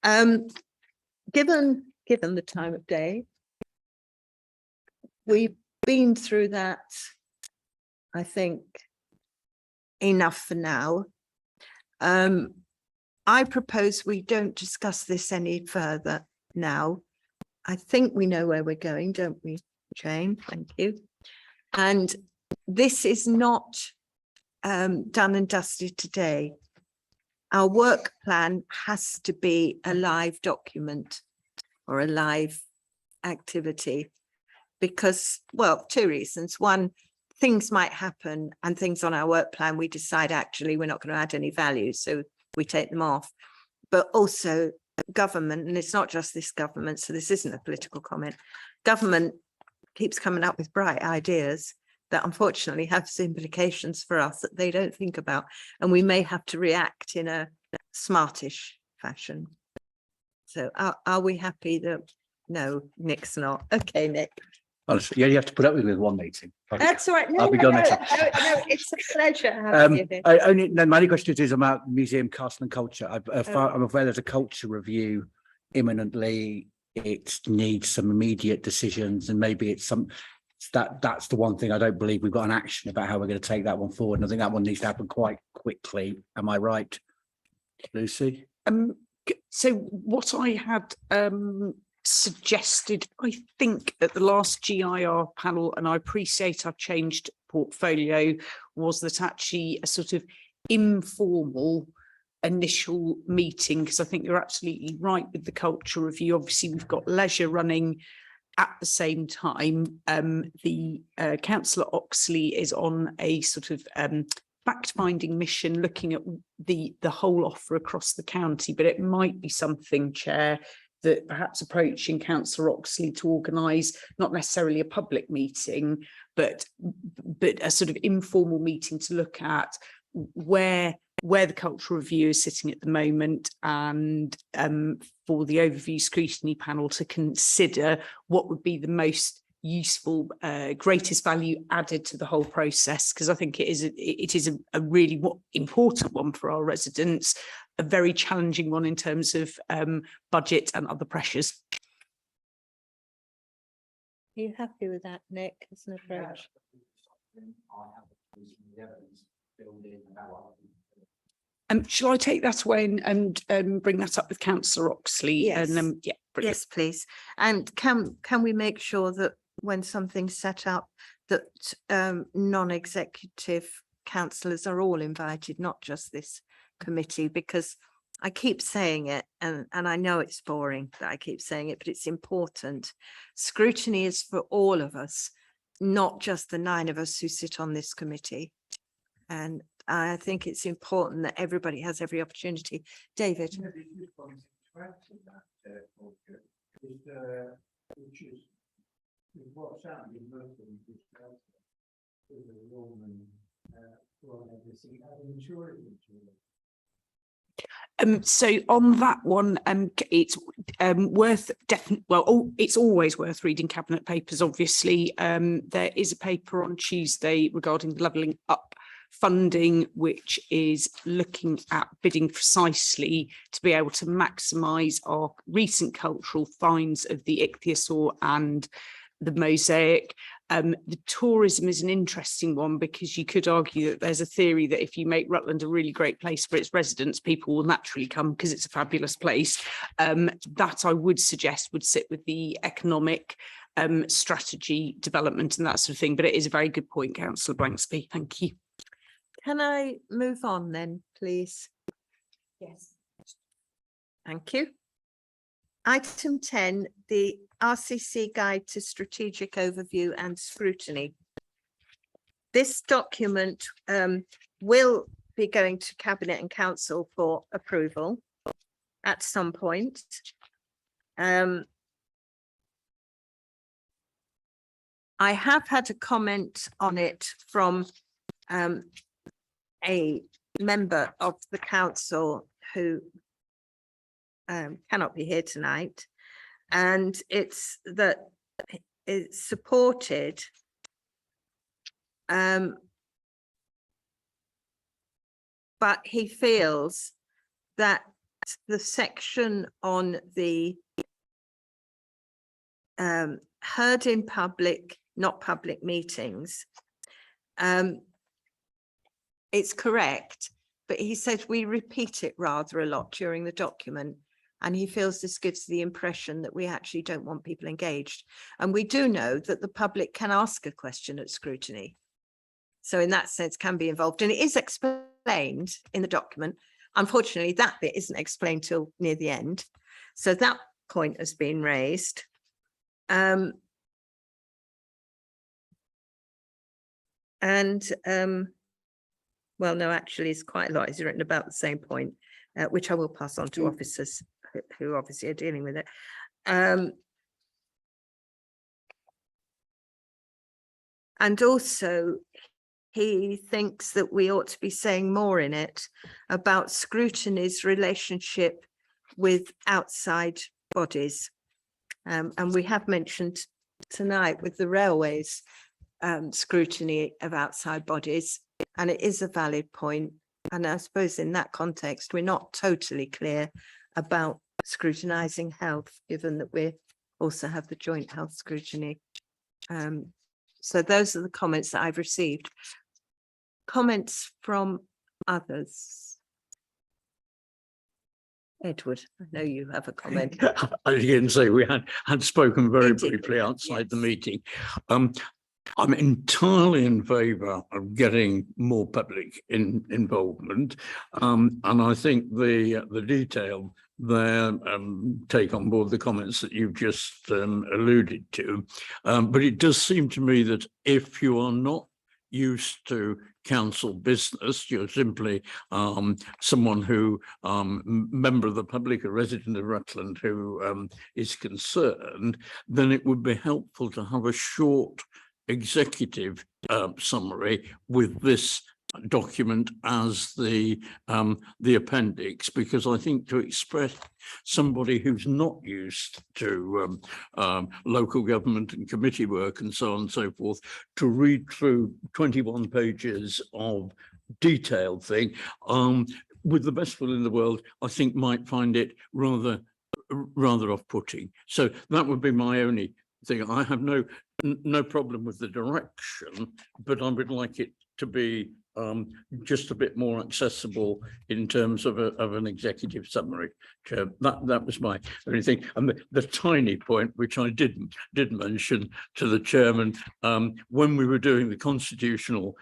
Given the time of day, we've been through that, I think, enough for now. I propose we don't discuss this any further now. I think we know where we're going, don't we, Jane? Thank you. And this is not done and dusted today. Our work plan has to be a live document or a live activity because, well, two reasons. One, things might happen and things on our work plan, we decide actually we're not going to add any value, so we take them off. But also government, and it's not just this government, so this isn't a political comment, government keeps coming up with bright ideas that unfortunately have implications for us that they don't think about, and we may have to react in a smartish fashion. So are we happy that, no, Nick's not. Okay, Nick. Honestly, you only have to put up with me with one meeting. That's all right. No, I'll be no, gone no, next no, time. no, it's a pleasure having you here. My only question is about museum, castle and culture. I'm aware there's a culture review imminently. It needs some immediate decisions, and maybe it's that's the one thing I don't believe we've got an action about how we're going to take that one forward. And I think that one needs to happen quite quickly. Am I right, Lucy? So what I had suggested, I think, at the last GIR panel, and I appreciate I've changed portfolio, was that actually a sort of informal initial meeting, because I think you're absolutely right with the culture review. Obviously, we've got leisure running at the same time. The Councillor Oxley is on a sort of fact-finding mission looking at the whole offer across the county, but it might be something, Chair, that perhaps approaching Councillor Oxley to organise not necessarily a public meeting, but a sort of informal meeting to look at where the cultural review is sitting at the moment, and for the overview scrutiny panel to consider what would be the most useful, greatest value added to the whole process, because I think it is a really important one for our residents, a very challenging one in terms of budget and other pressures. Are you happy with that, Nick, as an approach? Shall I take that away and bring that up with Councillor Oxley? Yes. And then, yeah, brilliant. Yes, please. And can we make sure that when something's set up, that non-executive councillors are all invited, not just this committee? Because I keep saying it, and I know it's boring that I keep saying it, but it's important. Scrutiny is for all of us, not just the 9 of us who sit on this committee. And I think it's important that everybody has every opportunity. David. So on that one, it's worth it's always worth reading cabinet papers. Obviously, there is a paper on Tuesday regarding levelling up funding, which is looking at bidding precisely to be able to maximise our recent cultural finds of the ichthyosaur and the mosaic. The tourism is an interesting one, because you could argue that there's a theory that if you make Rutland a really great place for its residents, people will naturally come because it's a fabulous place. That I would suggest would sit with the economic strategy development and that sort of thing. But it is a very good point, Councillor Blanksby. Thank you. Can I move on then, please? Yes. Thank you. Item 10, the RCC Guide to Strategic Overview and Scrutiny. This document will be going to Cabinet and Council for approval at some point. I have had a comment on it from a member of the council who cannot be here tonight, and it's that it's supported but he feels that the section on the heard in public, not public meetings, it's correct, but he says we repeat it rather a lot during the document, and he feels this gives the impression that we actually don't want people engaged. And we do know that the public can ask a question at scrutiny. So in that sense can be involved, and it is explained in the document. Unfortunately, that bit isn't explained till near the end. So that point has been raised. Well, no, actually it's quite a lot. It's written about the same point, which I will pass on to officers who obviously are dealing with it. And also he thinks that we ought to be saying more in it about scrutiny's relationship with outside bodies. And we have mentioned tonight with the railways scrutiny of outside bodies, and it is a valid point. And I suppose in that context, we're not totally clear about scrutinizing health, given that we also have the joint health scrutiny. So those are the comments that I've received. Comments from others? Edward, I know you have a comment. I was going to say we had spoken very You did, briefly outside the yes. meeting. I'm entirely in favour of getting more public involvement, and I think the detail there take on board the comments that you've just alluded to. But it does seem to me that if you are not used to council business, you're simply someone who member of the public, a resident of Rutland who is concerned, then it would be helpful to have a short executive summary with this document as the appendix, because I think to express somebody who's not used to local government and committee work and so on and so forth, to read through 21 pages of detailed thing, with the best will in the world, I think might find it rather off-putting. So that would be my only thing. I have no problem with the direction, but I would like it to be just a bit more accessible in terms of an executive summary. That was my only thing. And the tiny point which I did mention to the chairman, when we were doing the constitutional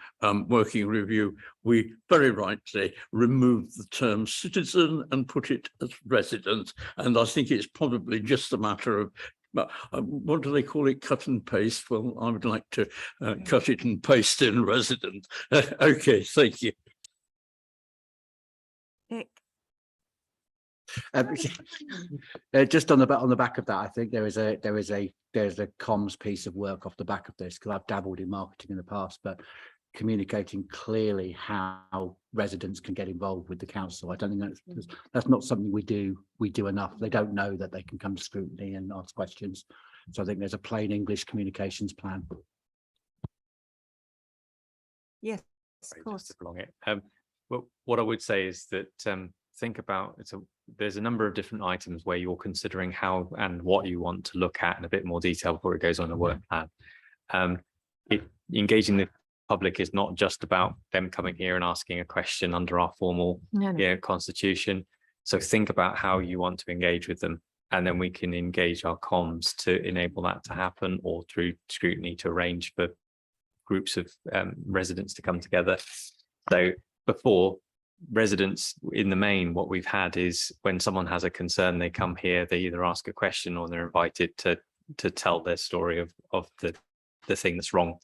working review, we very rightly removed the term citizen and put it as resident. And I think it's probably just a matter of, what do they call it? Cut and paste. Well, I would like to cut it and paste in resident. Okay, thank you. Nick? Just on the back of that, I think there's a comms piece of work off the back of this, because I've dabbled in marketing in the past, but communicating clearly how residents can get involved with the council. I don't think that's not something we do enough. They don't know that they can come to scrutiny and ask questions. So I think there's a plain English communications plan. Yes, of course. Just along it. Well, what I would say is that think about there's a number of different items where you're considering how and what you want to look at in a bit more detail before it goes on the work plan. Engaging the public is not just about them coming here and asking a question under our formal constitution. So think about how you want to engage with them, and then we can engage our comms to enable that to happen, or through scrutiny to arrange for groups of residents to come together. So before, residents in the main, what we've had is when someone has a concern, they come here, they either ask a question or they're invited to tell their story of the thing that's wrong.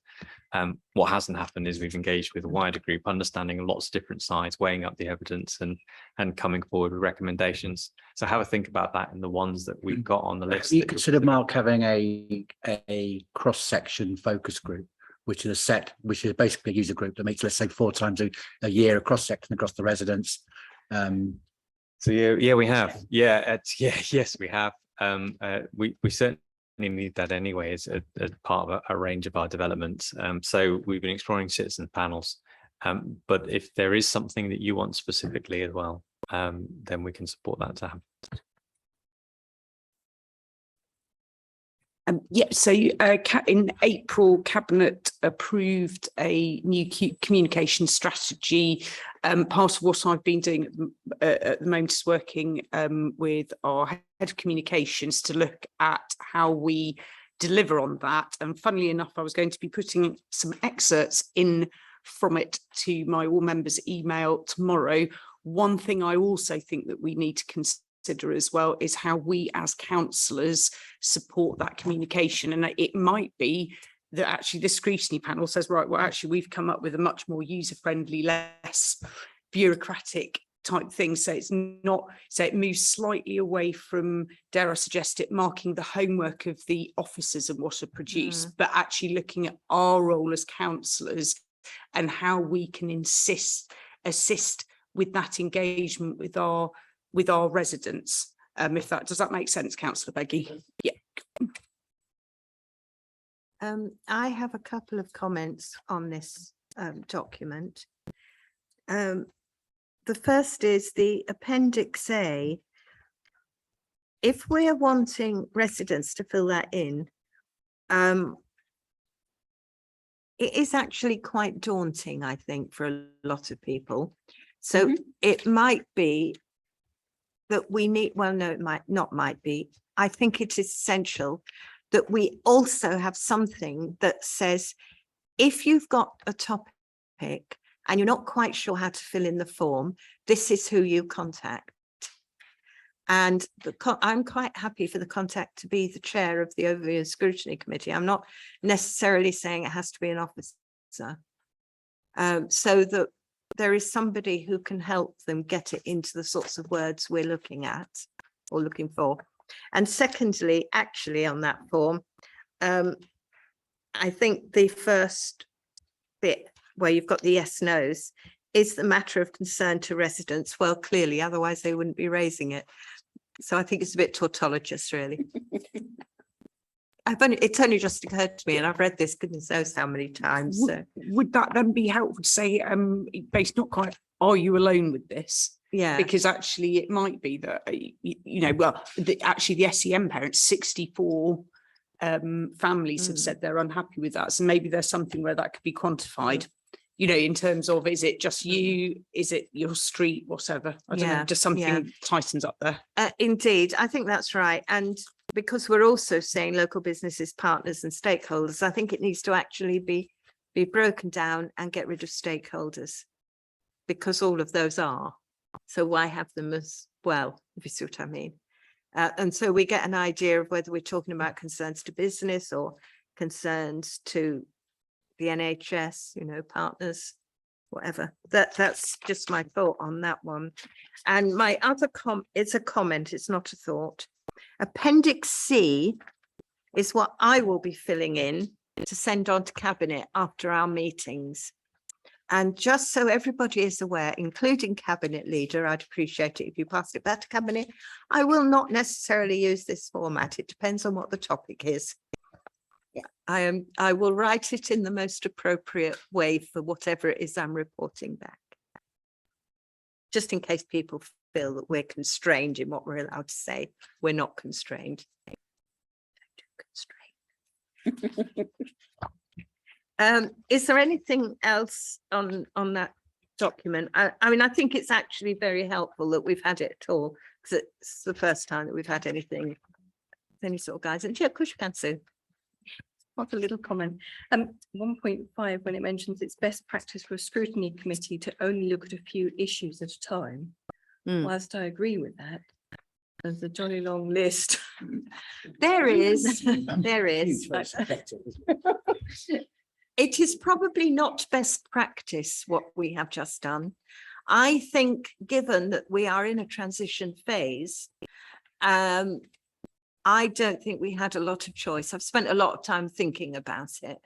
What hasn't happened is we've engaged with a wider group, understanding lots of different sides, weighing up the evidence and coming forward with recommendations. So have a think about that in the ones that we've got on the list. You consider, Mark, having a cross-section focus group which is basically a user group that meets, let's say, 4 times a year across section, across the residents. So yeah, we have. Yes, we have. We certainly need that anyway as part of a range of our developments. So we've been exploring citizen panels. But if there is something that you want specifically as well, then we can support that to happen. So in April, Cabinet approved a new communication strategy. Part of what I've been doing at the moment is working with our head of communications to look at how we deliver on that. And funnily enough, I was going to be putting some excerpts in from it to my all members email tomorrow. One thing I also think that we need to consider as well is how we as councillors support that communication. And it might be that actually the scrutiny panel says, right, well, actually we've come up with a much more user-friendly, less bureaucratic type thing. So it's not, so it moves slightly away from, dare I suggest it, marking the homework of the officers and what are produced, but actually looking at our role as councillors and how we can assist with that engagement with our residents. If that does that make sense, Councillor Beggy? Yeah. I have a couple of comments on this document. The first is the Appendix A. If we are wanting residents to fill that in, it is actually quite daunting, I think, for a lot of people. So it might be that we need, well, no, it might be. I think it is essential that we also have something that says, if you've got a topic and you're not quite sure how to fill in the form, this is who you contact. And I'm quite happy for the contact to be the chair of the Overview Scrutiny Committee. I'm not necessarily saying it has to be an officer, so that there is somebody who can help them get it into the sorts of words we're looking at or looking for. And secondly, actually on that form, I think the first bit where you've got the yes, no's is the matter of concern to residents. Well, clearly, otherwise they wouldn't be raising it. So I think it's a bit tautologous, really. It's only just occurred to me, and I've read this goodness knows how many times. So Would that then be helpful to say, based not quite, are you alone with this? yeah, Because actually it might be that, well, actually the SEM parents, 64 families have said they're unhappy with that. So maybe there's something where that could be quantified, in terms of, is it just you? Is it your street, whatever? I don't know, just something tightens up there. indeed, I think that's right. And because we're also saying local businesses, partners and stakeholders, I think it needs to actually be broken down and get rid of stakeholders, because all of those are. So why have them as well, if you see what I mean? And so we get an idea of whether we're talking about concerns to business or concerns to the NHS, partners, whatever. That's just my thought on that one. And my other it's a comment, it's not a thought. Appendix C is what I will be filling in to send on to Cabinet after our meetings. And just so everybody is aware, including Cabinet Leader, I'd appreciate it if you passed it back to Cabinet. I will not necessarily use this format. It depends on what the topic is. Yeah, I will write it in the most appropriate way for whatever it is I'm reporting back. Just in case people feel that we're constrained in what we're allowed to say. We're not constrained. Is there anything else on that document? I mean, I think it's actually very helpful that we've had it at all, because it's the first time that we've had anything, any sort of guidance. And yeah, of course you can, Sue. What a little comment. 1.5, when it mentions it's best practice for a scrutiny committee to only look at a few issues at a time. Whilst I agree with that, there's a jolly long list. There is. It is probably not best practice what we have just done. I think, given that we are in a transition phase, I don't think we had a lot of choice. I've spent a lot of time thinking about it.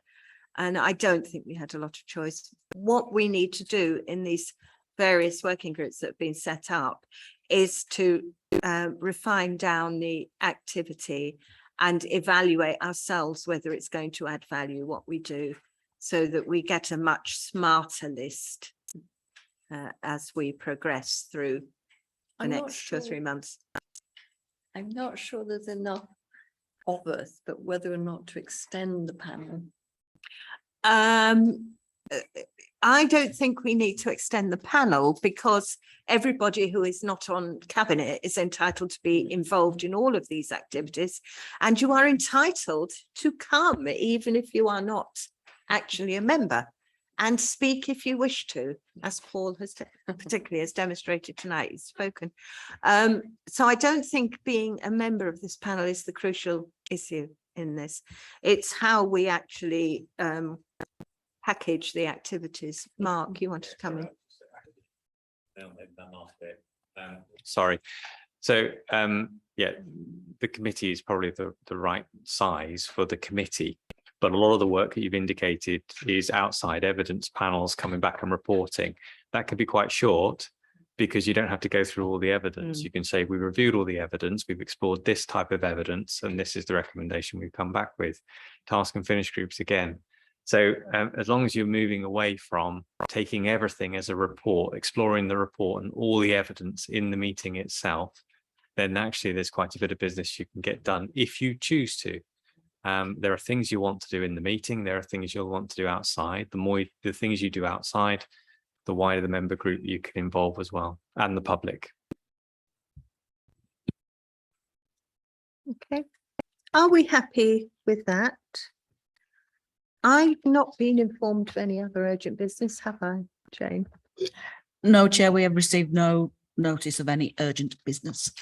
And I don't think we had a lot of choice. What we need to do in these various working groups that have been set up is to refine down the activity and evaluate ourselves whether it's going to add value, what we do, so that we get a much smarter list as we progress through the I'm not next 2 or 3 sure- months. I'm not sure there's enough of us, but whether or not to extend the panel. I don't think we need to extend the panel because everybody who is not on cabinet is entitled to be involved in all of these activities. And you are entitled to come, even if you are not actually a member, and speak if you wish to, as Paul has particularly has demonstrated tonight, he's spoken. So I don't think being a member of this panel is the crucial issue in this. It's how we actually package the activities. Mark, you wanted to come in? Sorry. So, yeah, the committee is probably the right size for the committee. But a lot of the work that you've indicated is outside evidence panels coming back and reporting. That can be quite short because you don't have to go through all the evidence. You can say, we reviewed all the evidence, we've explored this type of evidence, and this is the recommendation we've come back with. Task and finish groups again. So as long as you're moving away from taking everything as a report, exploring the report and all the evidence in the meeting itself, then actually there's quite a bit of business you can get done if you choose to. There are things you want to do in the meeting. There are things you'll want to do outside. The things you do outside, the wider the member group you can involve as well, and the public. Okay. Are we happy with that? I've not been informed of any other urgent business, have I, Jane? No, Chair, we have received no notice of any urgent business.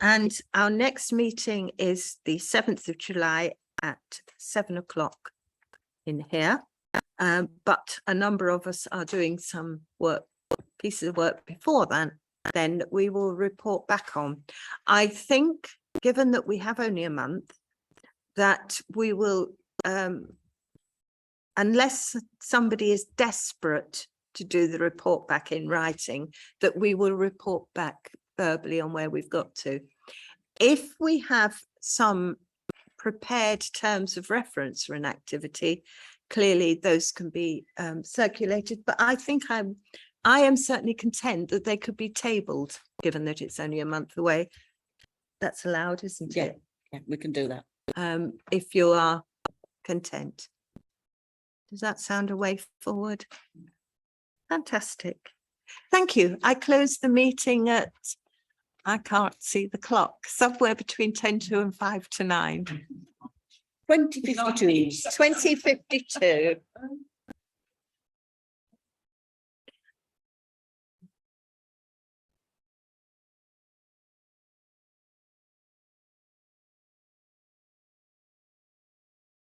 And our next meeting is the 7th of July at 7 o'clock in here. But a number of us are doing some pieces of work before then we will report back on. I think, given that we have only a month, that we will, unless somebody is desperate to do the report back in writing, that we will report back verbally on where we've got to. If we have some prepared terms of reference for an activity, clearly those can be circulated, but I think I am certainly content that they could be tabled, given that it's only a month away. That's allowed, isn't it? Yeah, we can do that. If you are content. Does that sound a way forward? Fantastic. Thank you. I close the meeting at, I can't see the clock, somewhere between 10 to and 5 to 9. 2052. 2052.